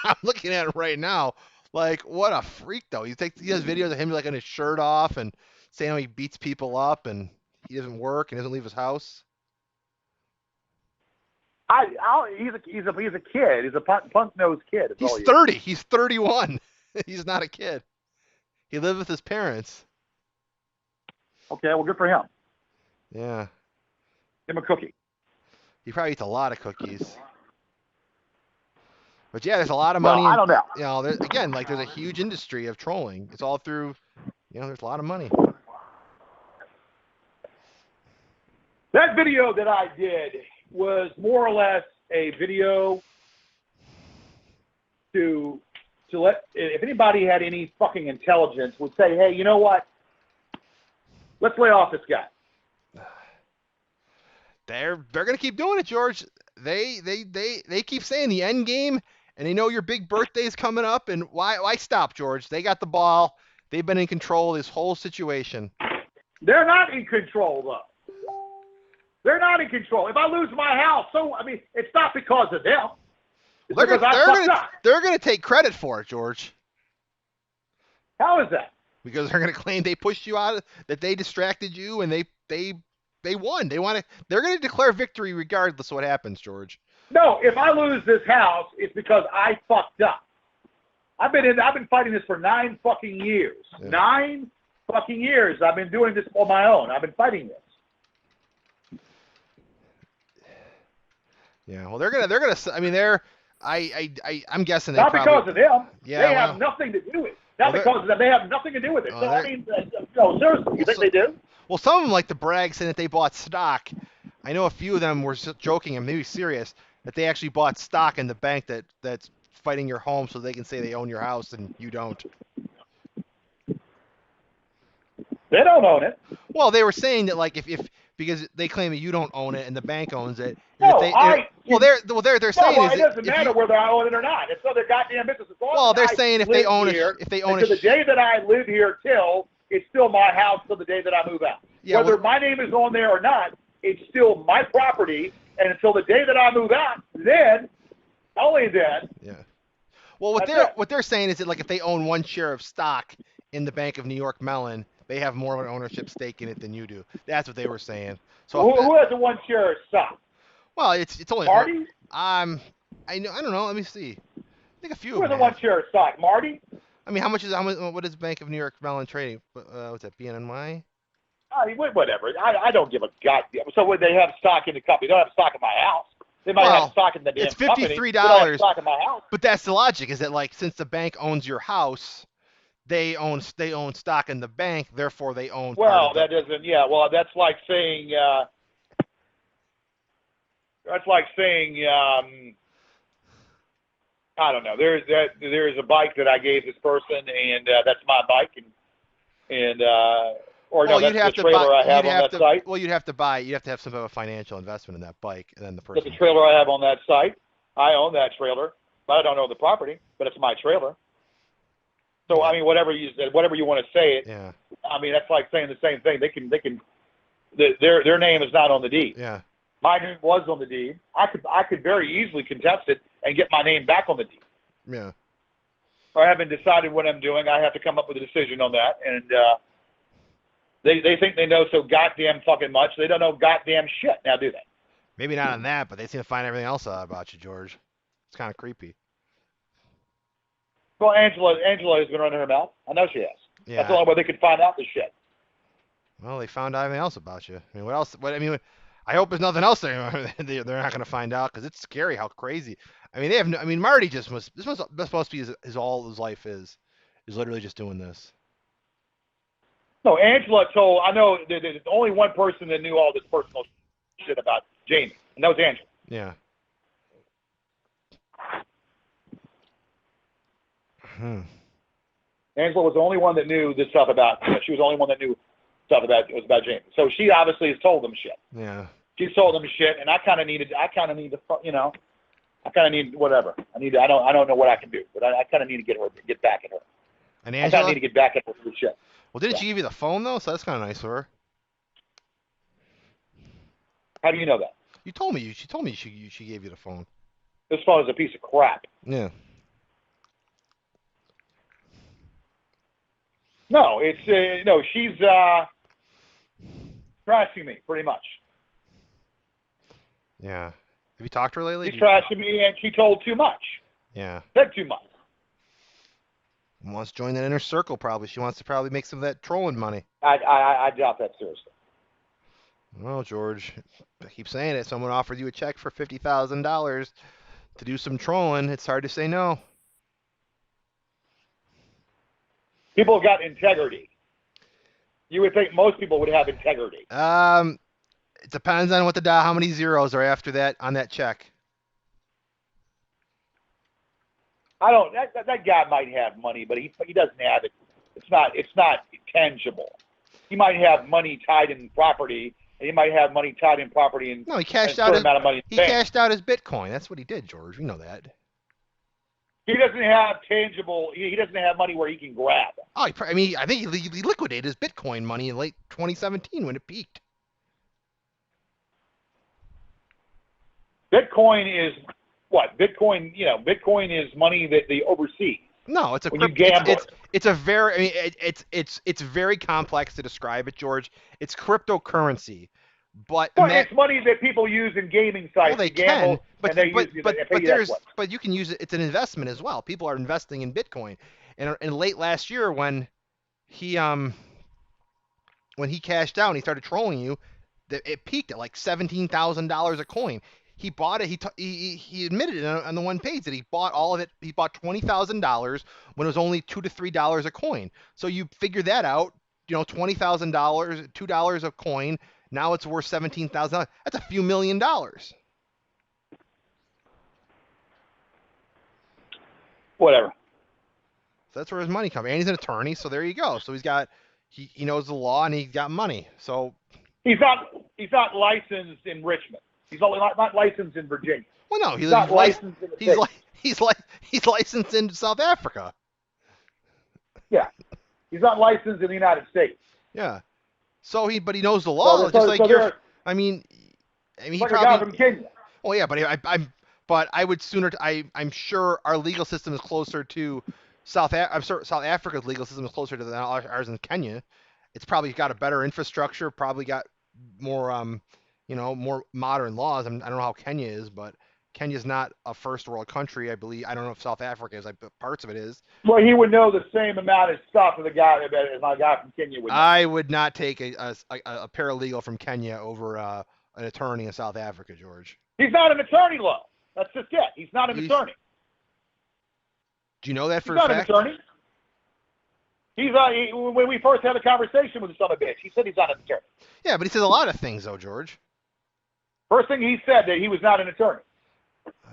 I'm looking at him right now. Like, what a freak, though. He has videos of him like on his shirt off and saying how he beats people up and he doesn't work and doesn't leave his house. He's a kid. He's a punk nosed kid. He's 30. He's 31. He's not a kid. He lived with his parents. Okay, well, good for him. Yeah. Give him a cookie. He probably eats a lot of cookies. But yeah, there's a lot of money. Well, I don't know. You know, again, like there's a huge industry of trolling. It's all through, there's a lot of money. That video that I did was more or less a video to let, if anybody had any fucking intelligence, would say, hey, you know what? Let's lay off this guy. They're gonna keep doing it, George. They keep saying the end game, and they know your big birthday's coming up, and why stop, George? They got the ball. They've been in control of this whole situation. They're not in control, though. They're not in control. If I lose my house, it's not because of them. It's because I fucked up. They're gonna take credit for it, George. How is that? Because they're gonna claim they pushed you out, that they distracted you, and they won. They're gonna declare victory regardless of what happens, George. No, if I lose this house, it's because I fucked up. I've been fighting this for 9 fucking years. Yeah. 9 fucking years. I've been doing this on my own. I've been fighting this. Yeah, well, they're gonna. I mean, I'm guessing they not probably, because of them. Yeah, they have nothing to do with it. Not because of them. They have nothing to do with it. Oh, so I mean, no, seriously, you think they do? Well, some of them like to brag, saying that they bought stock. I know a few of them were joking and maybe serious that they actually bought stock in the bank that's fighting your home, so they can say they own your house and you don't. They don't own it. Well, they were saying that like if because they claim that you don't own it and the bank owns it. No, they're saying well, is it doesn't matter whether I own it or not. It's other goddamn business. Well, they're saying if they own it, to the day that I live here till, it's still my house till the day that I move out. Yeah, whether my name is on there or not, it's still my property, and until the day that I move out, then, only then. Yeah. Well, what they're saying is that like if they own 1 share of stock in the Bank of New York Mellon, they have more of an ownership stake in it than you do. That's what they were saying. So who has a 1 share of stock? Well, it's only Marty. I don't know. Let me see. I think a few. Who has a 1 share of stock? Marty. I mean, what is Bank of New York Mellon trading? What's that? BNNY? Whatever. I don't give a goddamn. So would they have stock in the company? They don't have stock in my house. They might have stock in the damn company. It's $53. Stock in my house. But that's the logic. Is that like since the bank owns your house, they own stock in the bank, therefore they own. Well, that doesn't. Yeah. Well, that's like saying. I don't know. There's a bike that I gave this person, and that's my bike, that's the trailer I have on that site. Well, you'd have to have some sort of financial investment in that bike, and then the person. That's the trailer I have on that site. I own that trailer, but I don't own the property. But it's my trailer. So I mean, whatever you want to say it. Yeah. I mean, that's like saying the same thing. Their name is not on the deed. Yeah. My name was on the deed. I could very easily contest it and get my name back on the deed. Yeah. I haven't decided what I'm doing. I have to come up with a decision on that. And they think they know so goddamn fucking much. They don't know goddamn shit now, do they? Maybe not on that, but they seem to find everything else out about you, George. It's kind of creepy. Well, Angela has been running her mouth. I know she has. Yeah. That's the only way they could find out this shit. Well, they found out everything else about you. I mean, what else? I hope there's nothing else they're not going to find out because it's scary how crazy. I mean, Marty this must be his all his life is literally just doing this. No, Angela told. I know there's only one person that knew all this personal shit about Jamie, and that was Angela. Yeah. Angela was the only one that knew this stuff about. She was the only one that knew stuff about Jamie. So she obviously has told them shit. Yeah. She told them shit, and I kind of need whatever. I don't know what I can do, but I kind of need to get back at her. And Angela? I kind of need to get back at her for shit. Well, didn't she give you the phone though? So that's kind of nice of her. How do you know that? You told me. She told me she gave you the phone. This phone is a piece of crap. Yeah. No, it's no. She's trashing me pretty much. Yeah. Have you talked to her lately? She's trashing me, and she told too much. Yeah. Said too much. Wants to join that inner circle, probably. She wants to probably make some of that trolling money. I doubt that seriously. Well, George, I keep saying it. Someone offers you a check for $50,000 to do some trolling. It's hard to say no. People have got integrity. You would think most people would have integrity. It depends on how many zeros are after that on that check. I don't. That guy might have money, but he doesn't have it. It's not tangible. He might have money tied in property, and he might have money tied in property and No, he cashed a out certain his amount of money. he cashed out his Bitcoin. That's what he did, George. We know that. He doesn't have tangible. He doesn't have money where he can grab. Oh, I mean, I think he liquidated his Bitcoin money in late 2017 when it peaked. Bitcoin is what? Bitcoin is money that they oversee. No, it's a when you gamble. It's a very. I mean, it's very complex to describe it, George. It's cryptocurrency, but it's money that people use in gaming sites. Well, they to gamble, can, but and they but you can use it. It's an investment as well. People are investing in Bitcoin, and late last year when he cashed out and he started trolling you, it peaked at like $17,000 a coin. He bought it. He admitted it on the one page that he bought all of it. He bought $20,000 when it was only $2 to $3 a coin. So you figure that out. $20,000, $2 a coin. Now it's worth $17,000. That's a few million dollars. Whatever. So that's where his money comes. And he's an attorney, so there you go. So he knows the law and he's got money. So he's not licensed in Richmond. He's not licensed in Virginia. Well, no, he's not licensed in the States. He's licensed in South Africa. Yeah, he's not licensed in the United States. Yeah. So he knows the law. I mean, he like probably. A guy from Kenya. Oh yeah, but I would sooner. I'm sure our legal system is closer to South Africa's legal system is closer to ours in Kenya. It's probably got a better infrastructure. Probably got more more modern laws. I don't know how Kenya is, but Kenya's not a first world country, I believe. I don't know if South Africa is. Parts of it is. Well, he would know the same amount of stuff as my guy from Kenya would know. I would not take a paralegal from Kenya over an attorney in South Africa, George. He's not an attorney, Lo. That's just it. He's not an attorney. Do you know that for a fact? He's not an attorney. When we first had a conversation with the son of a bitch, he said he's not an attorney. Yeah, but he says a lot of things, though, George. First thing he said that he was not an attorney.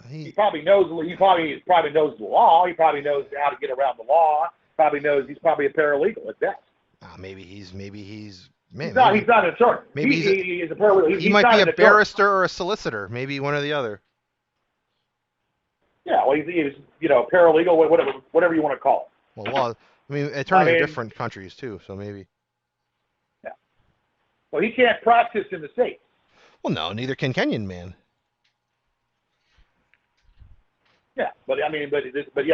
He probably knows. He probably knows the law. He probably knows how to get around the law. He's probably a paralegal at best. Maybe he's. He's not an attorney. Maybe he's a paralegal. He might be a barrister or a solicitor. Maybe one or the other. Yeah, well, he's paralegal, whatever you want to call it. Well, attorneys are different countries too, so maybe. Yeah. Well, he can't practice in the States. Well, no, neither can Kenyan man. Yeah, but yeah,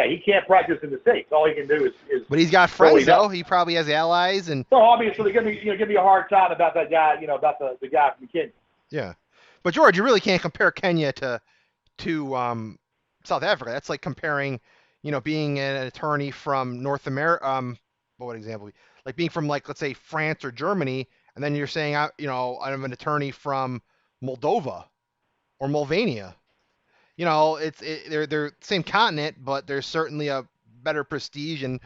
he can't practice in the States. All he can do is. But he's got friends, though. He probably has allies, and. So obviously, give me a hard time about that guy. About the guy from Kenya. Yeah, but George, you really can't compare Kenya to South Africa. That's like comparing, being an attorney from North America. What example? Like being from let's say France or Germany, and then you're saying I'm an attorney from Moldova or Mulvania. They're the same continent, but there's certainly a better prestige and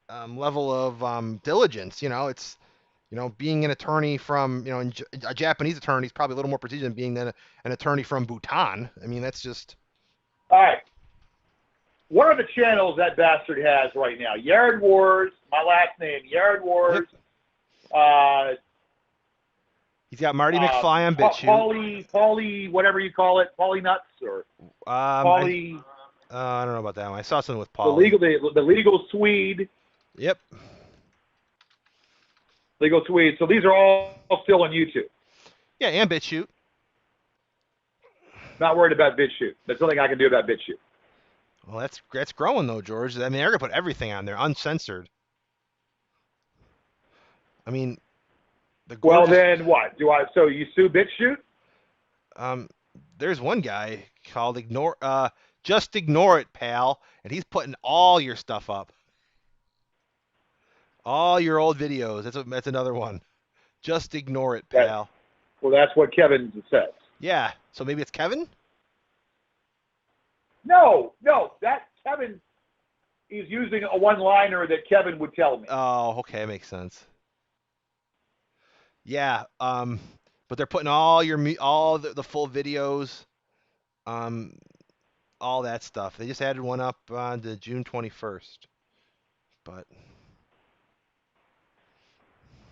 level of diligence. It's being an attorney from a Japanese attorney is probably a little more prestigious than being an attorney from Bhutan. I mean, that's just. All right. What are the channels that bastard has right now? Yard Wars, my last name, Yard Wars. Yep. He's got Marty McFly on BitChute. Pauly, whatever you call it, Pauly Nuts or Pauly. I don't know about that one. I saw something with Pauly. The legal Swede. Yep. Legal Swede. So these are all still on YouTube. Yeah, and BitChute. Not worried about BitChute. There's nothing I can do about BitChute. Well, that's growing though, George. I mean, they're gonna put everything on there, uncensored. I mean, the Well, gorgeous. then what? So you sue BitChute? Um, there's one guy called Just Ignore It, pal, and he's putting all your stuff up, all your old videos. That's another one. Just Ignore It, pal. Well, that's what Kevin says. Yeah. So maybe it's Kevin. No, that Kevin is using a one-liner that Kevin would tell me. Oh, okay, makes sense. Yeah. But they're putting all the full videos, um, all that stuff. They just added one up on the June 21st. But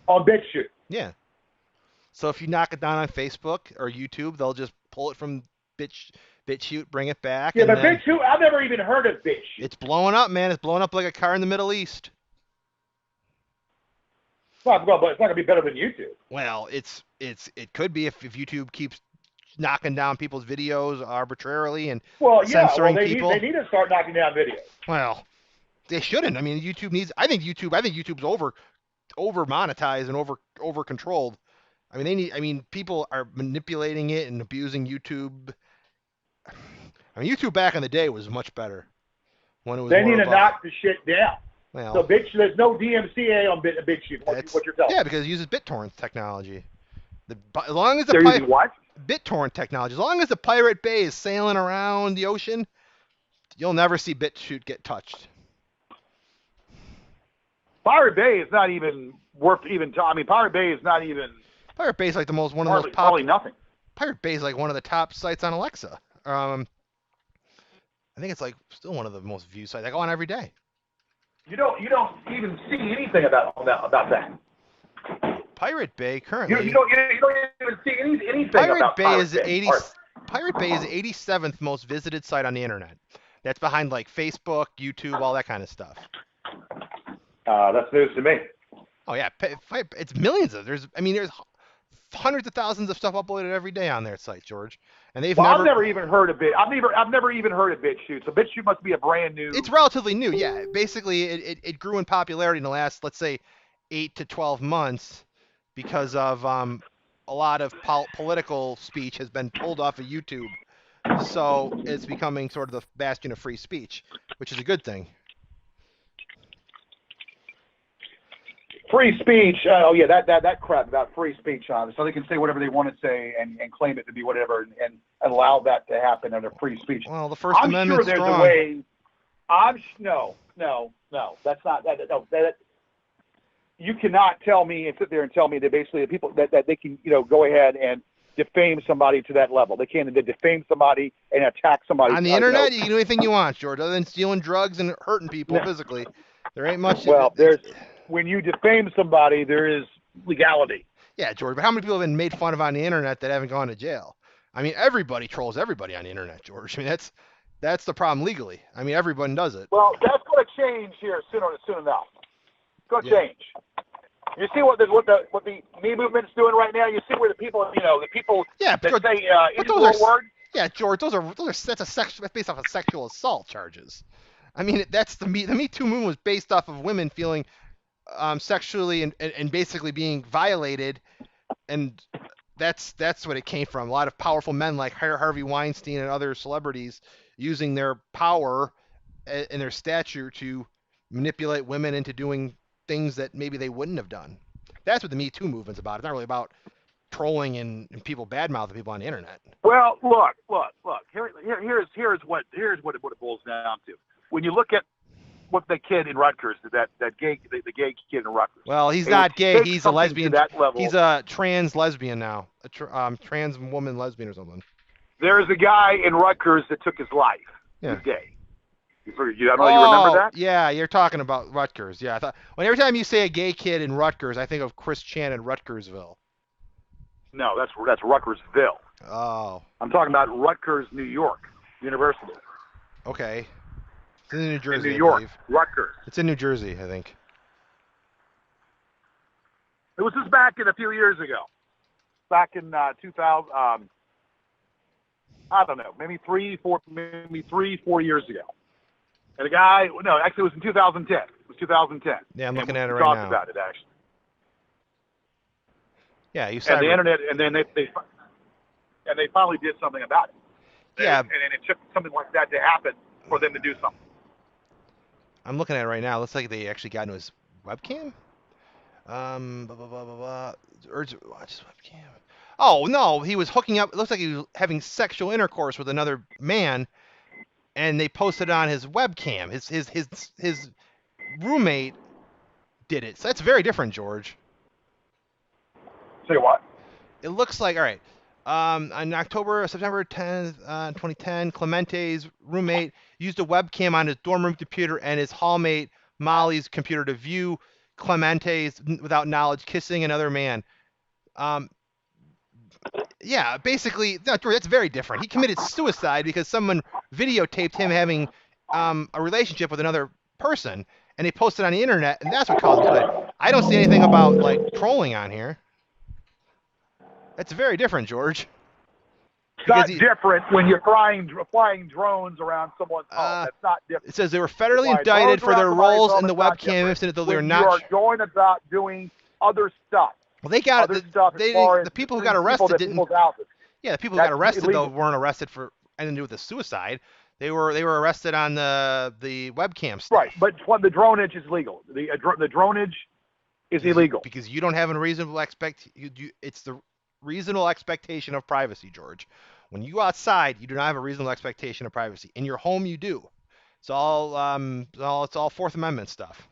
On BitChute. yeah. So if you knock it down on Facebook or YouTube, they'll just pull it from BitChute, bring it back, Yeah, and but then BitChute, I've never even heard of BitChute. it's blowing up, man. It's blowing up like a car in the Middle East. Well, but it's not going to be better than YouTube. Well, it could be if YouTube keeps knocking down people's videos arbitrarily and censoring people. They need to start knocking down videos. Well, they shouldn't. I mean, YouTube needs. I think YouTube's over monetized and over controlled. I mean, people are manipulating it and abusing YouTube. I mean, YouTube back in the day was much better when it was. They more need to about, knock the shit down. Well, so there's no DMCA on BitChute. What you're telling me? Yeah, because it uses BitTorrent technology. As long as They're using what? BitTorrent technology. As long as the Pirate Bay is sailing around the ocean, you'll never see BitChute get touched. Pirate Bay is not even worth even. I mean, Pirate Bay is not even. Pirate Bay is like one of the most popular. Probably nothing. Pirate Bay is like one of the top sites on Alexa. I think it's like still one of the most viewed sites. I go on every day. You don't even see anything about that. Pirate Bay currently. You don't even see anything about Pirate Bay. Pirate Bay is 87th most visited site on the internet. That's behind like Facebook, YouTube, all that kind of stuff. That's news to me. Oh yeah, it's millions of. There's hundreds of thousands of stuff uploaded every day on their site, George. And I've never even heard of it. I've never even heard of BitChute. So BitChute must be a brand new. It's relatively new, yeah. Basically, it grew in popularity in the last, let's say, 8 to 12 months because of a lot of political speech has been pulled off of YouTube. So it's becoming sort of the bastion of free speech, which is a good thing. Free speech. Oh yeah, that crap about free speech on it. So they can say whatever they want to say and claim it to be whatever and allow that to happen under free speech. Well, the First Amendment's I'm sure there's strong. a way. No. That's not that. No, that you cannot tell me and sit there and tell me that basically the people that they can go ahead and defame somebody to that level. They can't defame somebody and attack somebody on the internet. You can do anything you want, George, other than stealing drugs and hurting people physically. There ain't much. Well, when you defame somebody, there is legality. Yeah, George, but how many people have been made fun of on the internet that haven't gone to jail? I mean, everybody trolls everybody on the internet, George. I mean, that's the problem legally. I mean, everyone does it. Well, that's going to change here soon enough. It's going to change. You see what the Me movement's doing right now? You see where the people, yeah, that George, say but those word? Yeah, George, that's based off of sexual assault charges. I mean, that's the Me Too movement was based off of women feeling sexually and basically being violated, and that's what it came from. A lot of powerful men like Harvey Weinstein and other celebrities using their power and their stature to manipulate women into doing things that maybe they wouldn't have done. That's what the Me Too movement's about. It's not really about trolling and people badmouthing people on the internet. Well, look. Here's what it boils down to. When you look at what the kid in Rutgers, the gay kid in Rutgers. Well, he's not gay. He's a lesbian. That level. He's a trans lesbian now, a trans woman lesbian or something. There's a guy in Rutgers that took his life. Yeah. He's gay. I don't know. You remember that? Yeah, you're talking about Rutgers. Yeah, I thought every time you say a gay kid in Rutgers, I think of Chris Chan in Rutgersville. No, that's Rutgersville. Oh. I'm talking about Rutgers, New York University. Okay. It's in New Jersey. In New York, Rutgers. It's in New Jersey, I think. It was just back in a few years ago. back in 2000. I don't know, maybe 4 years ago. And the guy, no, actually, it was in 2010. It was 2010. Yeah, I'm looking at it we right talked now. about it actually. Yeah, you And the internet, and then they finally did something about it. Yeah. And it took something like that to happen for them to do something. I'm looking at it right now. It looks like they actually got into his webcam. Blah, blah, blah, blah, blah. Urge watch his webcam. Oh no, he was hooking up. It looks like he was having sexual intercourse with another man, and they posted it on his webcam. His roommate did it. So that's very different, George. Say what? It looks like, all right. On September 10th, 2010, Clemente's roommate used a webcam on his dorm room computer and his hallmate Molly's computer to view Clemente's, without knowledge, kissing another man. Yeah, basically, no, that's very different. He committed suicide because someone videotaped him having a relationship with another person, and they posted it on the internet, and that's what caused suicide. I don't see anything about like trolling on here. That's very different, George. It's not different when you're flying drones around someone's home. That's not different. It says they were federally indicted for their roles in the webcam incident, though they are not. You are going about doing other stuff. Well, they got other stuff. the people who got arrested didn't. Yeah, the people who got arrested illegal. though weren't arrested for anything to do with the suicide. They were arrested on the webcam stuff. Right, but the dronage is legal. The dronage is illegal because you don't have a reasonable it's the reasonable expectation of privacy, George. When you go outside, you do not have a reasonable expectation of privacy. In your home, you do. It's all Fourth Amendment stuff.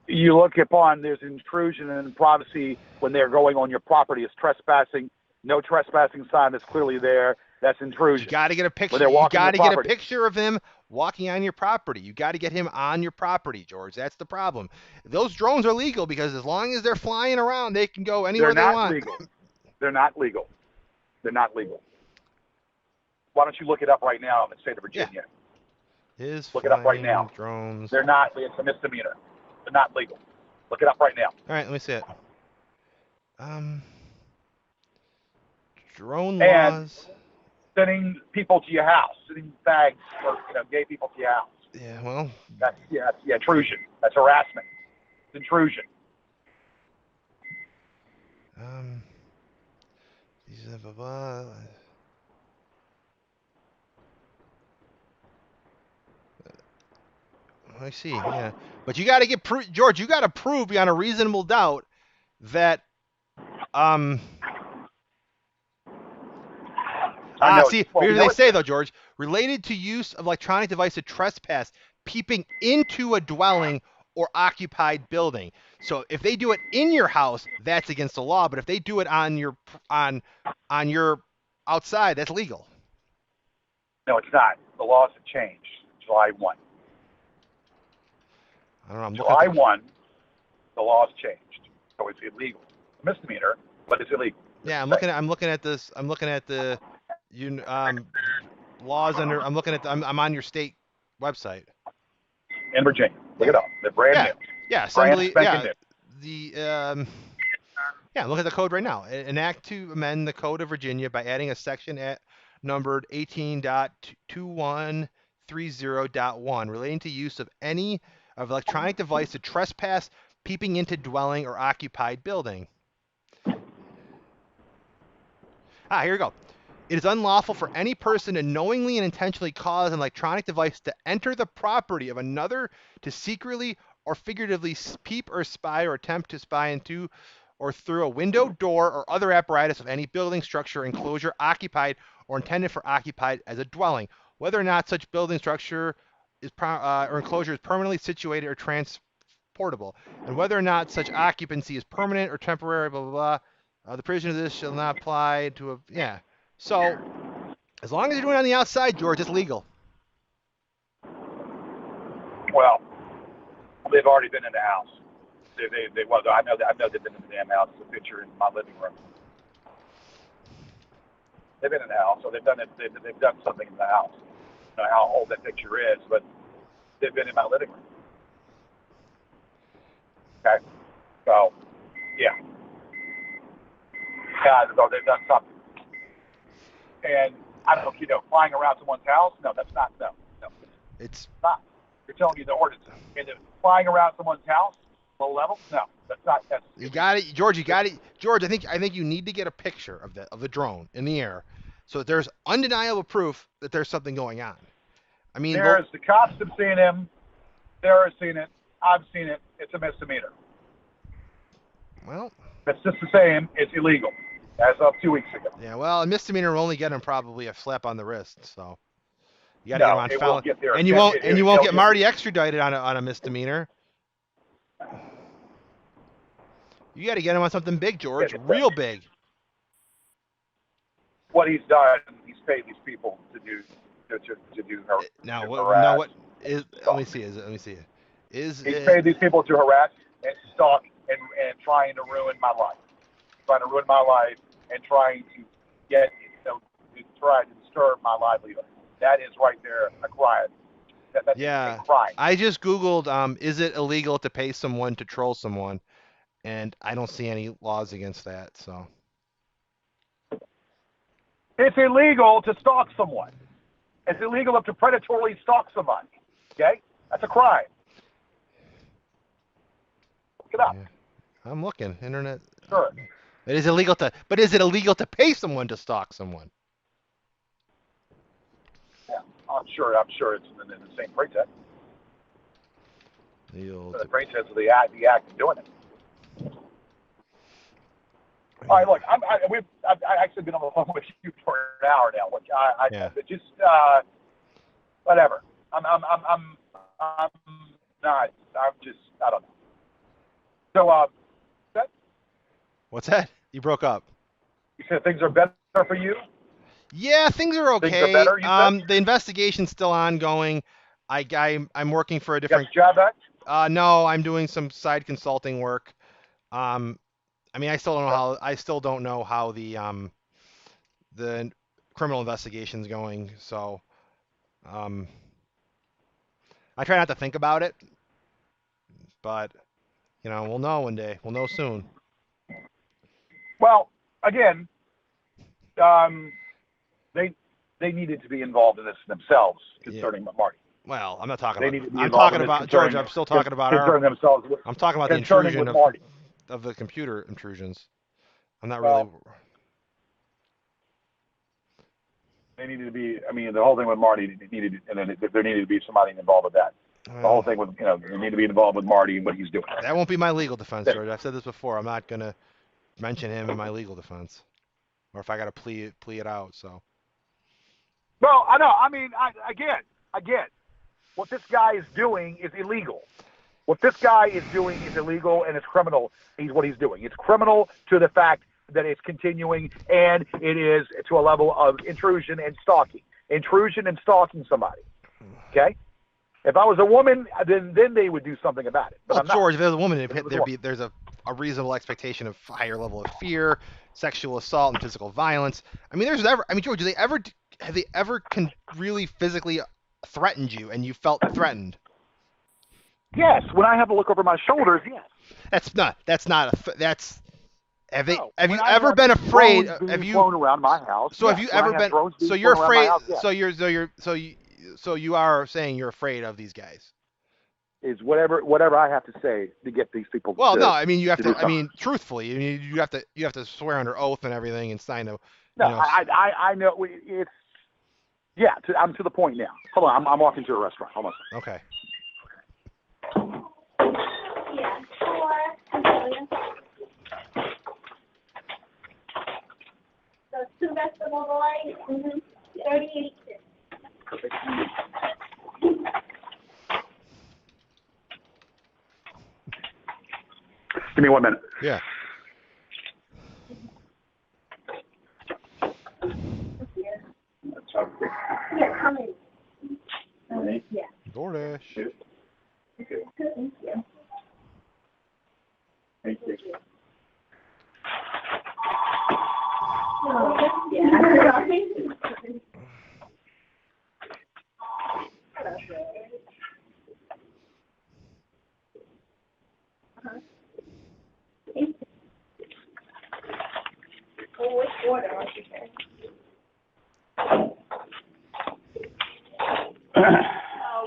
You look upon there's intrusion in privacy when they're going on your property. It's trespassing. No trespassing sign that's clearly there. That's intrusion. You got to get a picture. You got to get a picture of him walking on your property. You got to get him on your property, George. That's the problem. Those drones are legal because as long as they're flying around, they can go anywhere they want. They're not legal. They're not legal. Why don't you look it up right now in the state of Virginia? Yeah. Look it up right now. Drones. They're not. It's a misdemeanor. They're not legal. Look it up right now. All right, let me see it. Drone laws. Sending people to your house, sending bags for gay people to your house. Yeah, well. That's intrusion. That's harassment. It's intrusion. Blah, blah. I see. Yeah, but you got to get George. You got to prove beyond a reasonable doubt that see, here's what they say though, George. Related to use of electronic device to trespass, peeping into a dwelling or occupied building. So if they do it in your house, that's against the law. But if they do it on your outside, that's legal. No, it's not. The laws have changed. July 1. I don't know. July 1, the laws changed, so it's illegal. It's a misdemeanor, but it's illegal. Yeah, I'm looking at this. I'm looking at the laws under. I'm on your state website. In Virginia, look it up. They're brand new. Yeah, assembly. Look at the code right now. An act to amend the Code of Virginia by adding a section numbered 18.2130.1 relating to use of any electronic device to trespass, peeping into dwelling or occupied building. Here we go. It is unlawful for any person to knowingly and intentionally cause an electronic device to enter the property of another to secretly or figuratively peep or spy or attempt to spy into or through a window, door, or other apparatus of any building, structure, enclosure occupied or intended for occupied as a dwelling, whether or not such building, structure or enclosure is permanently situated or transportable, and whether or not such occupancy is permanent or temporary, blah, blah, blah. The provision of this shall not apply to So, as long as you're doing it on the outside, George, it's legal. Well, they've already been in the house. I know they've been in the damn house. It's a picture in my living room. They've been in the house, so they've done it. They've done something in the house. I don't know how old that picture is, but they've been in my living room. Okay, so yeah. Yeah, they've done something. And I don't know if you know, flying around someone's house. No, that's not. No. It's Not. You're telling me the ordinance. And flying around someone's house, low level? No, that's not. That's you got it, George. You got it, George. I think you need to get a picture of the drone in the air, so that there's undeniable proof that there's something going on. I mean, there's the cops have seen him. Sarah's seen it. I've seen it. It's a misdemeanor. well, It's just the same. It's illegal. As of 2 weeks ago. yeah. Well, a misdemeanor will only get him probably a slap on the wrist. So you got to get him No, on it felon, won't get there. and you won't get Marty extradited on a misdemeanor. You got to get him on something big, George. Real big. What he's done, he's paid these people to do Now, harass. what is? Let me see. He's paid these people to harass and stalk and trying to ruin my life, and trying to get to try to disturb my livelihood. That is right there a crime. That's a crime. I just Googled, is it illegal to pay someone to troll someone? And I don't see any laws against that. So it's illegal to stalk someone. It's illegal to predatorily stalk somebody. Okay? That's a crime. Look it up. Yeah. I'm looking. Internet. Sure. But is it illegal to pay someone to stalk someone? Yeah, I'm sure it's in the same pretext. The pretext of the act of doing it. All right, look, I've actually been on the phone with you for an hour now. Which just whatever. I'm not. I'm just. I don't know. So, What's that? You broke up. You said things are better for you. Yeah, things are okay. Things are better, you said? The investigation's still ongoing. I'm working for a different. You got job back? No, I'm doing some side consulting work. I mean, I still don't know how the criminal investigation's going. So, I try not to think about it, but we'll know one day. We'll know soon. Well, again, they needed to be involved in this themselves concerning Marty. Well, I'm not talking about. I'm talking about George. I'm still talking about themselves. I'm talking about the intrusion of the computer intrusions. I'm not really. They needed to be. I mean, the whole thing with Marty needed, and then there needed to be somebody involved with that. The whole thing with they need to be involved with Marty and what he's doing. That won't be my legal defense, George. I've said this before. I'm not gonna mention him in my legal defense, or if I got to plea it out. So. Well, I know. I mean, again, what this guy is doing is illegal. What this guy is doing is illegal and it's criminal. What he's doing. It's criminal to the fact that it's continuing, and it is to a level of intrusion and stalking. Intrusion and stalking somebody. Okay? If I was a woman, then they would do something about it. But well, George, if there's a woman, there's a reasonable expectation of higher level of fear, sexual assault, and physical violence. I mean, George, have they ever really physically threatened you and you felt threatened? Yes, when I have to look over my shoulders, yes. Have you ever been afraid? Have you flown around my house? So have you ever been? So you're afraid? So you are saying you're afraid of these guys? Is whatever I have to say to get these people. Well, no, I mean you have to. I mean, truthfully, I mean you have to swear under oath and everything and sign a. No, I know it's. Yeah, I'm to the point now. Hold on, I'm walking to a restaurant. Hold on. Okay. Yeah, 4 Pavilion. So 2 vegetable boys, 38. Give me 1 minute. Yeah. Yeah, how many? Yeah. DoorDash. Thank you. Thank you. order, what you said.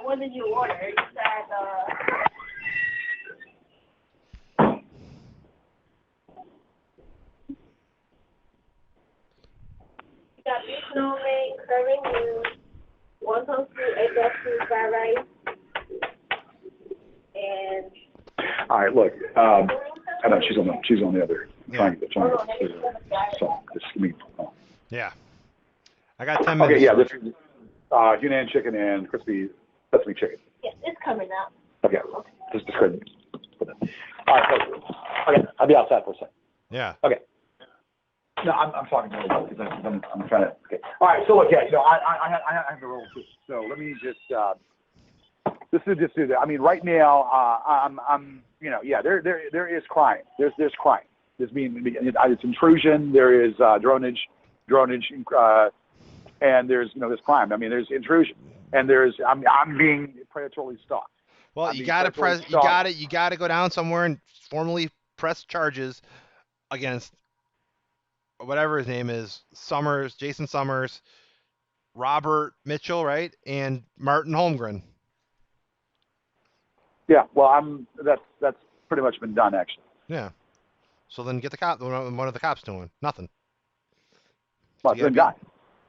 What did you order? You said, you got beef snowman, curry noodles, wonton soup, egg soup, fried rice, and. All right, look. I know she's on the other. Yeah. So just give me. Yeah. I got 10 minutes. Okay, yeah. This is Yunnan chicken and crispy sesame chicken. Yes, it's coming out. Okay, just good. All right, okay. I'll be outside for a second. Yeah. Okay. No, I'm talking to you because I'm trying to. Okay. All right. So look, yeah, I have the role too. So let me just. This is just. I mean, right now, I'm. There is crime. There's crime. There's it's intrusion. There is dronage, and there's there's crime. I mean, there's intrusion, and I'm being predatorily stalked. Well, you got to go down somewhere and formally press charges against whatever his name is, Jason Summers, Robert Mitchell, right, and Martin Holmgren. Yeah, well, that's pretty much been done actually. Yeah. So then get the cop. What are the cops doing? Nothing. Well, it's been done.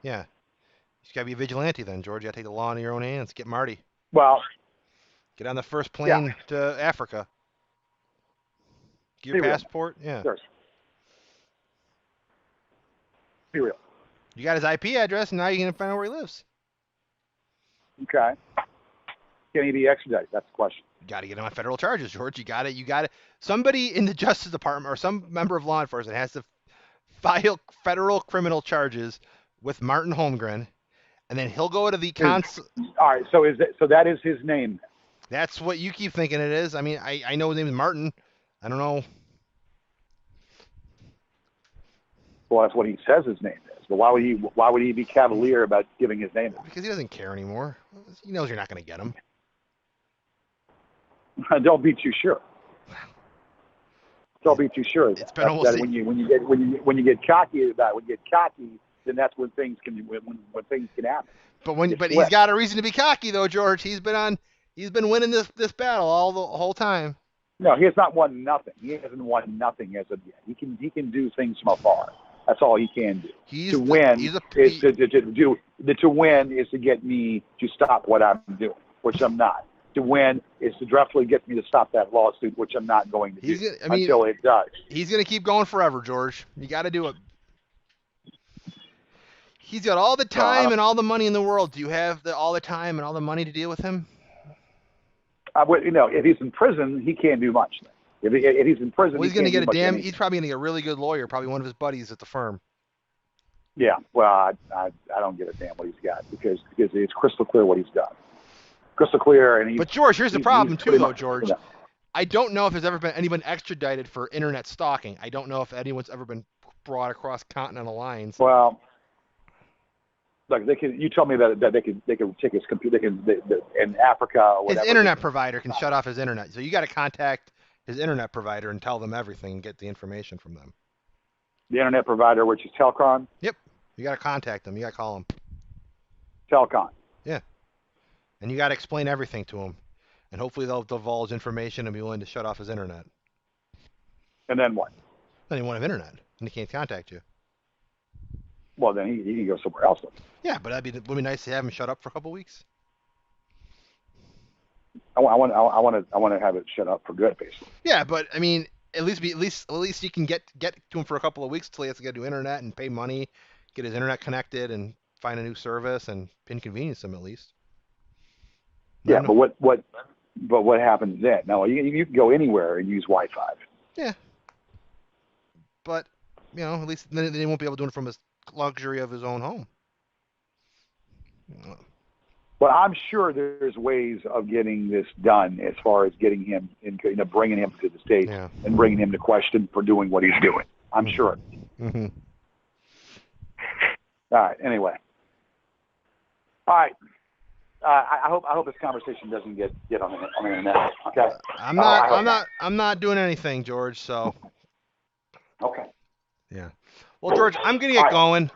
Yeah. You got to be a vigilante then, George. You got to take the law into your own hands. Get Marty. Well. Get on the first plane to Africa. Get your passport. Yeah. Sure. Be real. You got his IP address, and now you're going to find out where he lives. Okay. Can he be extradited? That's the question. You got to get him on federal charges, George. You got to. Somebody in the Justice Department or some member of law enforcement has to file federal criminal charges with Martin Holmgren, and then he'll go to the consul. All right. So that is his name. That's what you keep thinking it is. I mean, I know his name is Martin. I don't know. Well, that's what he says his name is. But why would he be cavalier about giving his name? Because he doesn't care anymore. He knows you're not going to get him. Don't be too sure. Don't be too sure. It's been almost when you get cocky about then that's when things can happen. But he's got a reason to be cocky though, George. He's been winning this battle the whole time. No, he has not won nothing. He hasn't won nothing as of yet. He can do things from afar. That's all he can do. To win is to get me to stop what I'm doing, which I'm not. To win is to directly get me to stop that lawsuit, which I'm not going to do until it does. He's going to keep going forever, George. You got to do it. He's got all the time and all the money in the world. Do you have all the time and all the money to deal with him? If he's in prison, he can't do much. If he's in prison, he's going to get he's probably going to get a really good lawyer, probably one of his buddies at the firm. Yeah, well, I don't give a damn what he's got because it's crystal clear what he's done. Crystal clear, But George, here's the problem too, though, George. I don't know if there's ever been anyone extradited for internet stalking. I don't know if anyone's ever been brought across continental lines. Well, look, they can. You tell me that they can take his computer. In Africa or whatever. His internet provider can shut off his internet, so you got to contact his internet provider and tell them everything and get the information from them. The internet provider, which is Telcon. Yep, you got to contact them. You got to call them. Telcon. Yeah. And you got to explain everything to him. And hopefully they'll divulge information and be willing to shut off his internet. And then what? Then he won't have internet. And he can't contact you. Well, then he can go somewhere else. Yeah, but would be nice to have him shut up for a couple of weeks. I want to have it shut up for good, basically. Yeah, but I mean, at least you can get to him for a couple of weeks until he has to go do internet and pay money, get his internet connected, and find a new service and inconvenience him at least. Yeah, but what happens then? No, you can go anywhere and use Wi-Fi. Yeah, but at least then he won't be able to do it from his luxury of his own home. But I'm sure there's ways of getting this done as far as getting him bringing him to the States and bringing him to question for doing what he's doing. I'm sure. Mm-hmm. All right. Anyway. All right. I hope this conversation doesn't get on the internet. Okay. I'm not doing anything, George. So. Okay. Yeah. Well, George, I'm gonna All get right. going.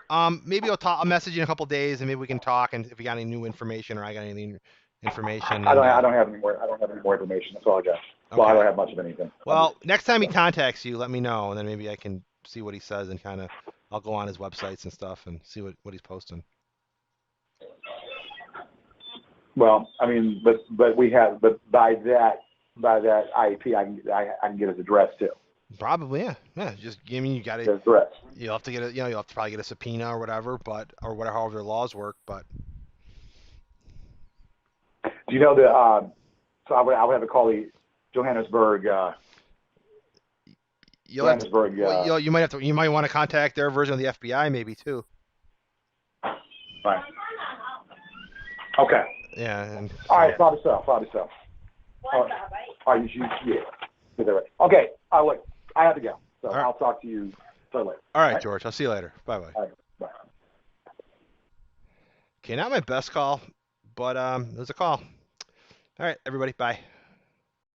Maybe I'll message you in a couple days, and maybe we can talk. And if you got any new information, or I got any information, I and don't. I don't have any more. I don't have any more information. That's all I got. Well, I okay. don't have much of anything. Well, next time he contacts you, let me know, and then maybe I can see what he says and kind of I'll go on his websites and stuff and see what he's posting. Well, I mean, but we have, but by that IP, I can get his address too. Probably, yeah, yeah. Just I mean, you got to His address. you'll have to get you'll have to probably get a subpoena or whatever, or whatever, however their laws work. But Do you know the? So I would have to call the Johannesburg. you'll have to, Johannesburg. well, you might want to contact their version of the FBI maybe too. Right. Okay. Yeah. And All right. Probably so. All right. Yeah. Okay. Look, I have to go. So All right. I'll talk to you later. All right, George. I'll see you later. Bye bye. All right. Bye. Okay, not my best call, but it was a call. All right, everybody. Bye.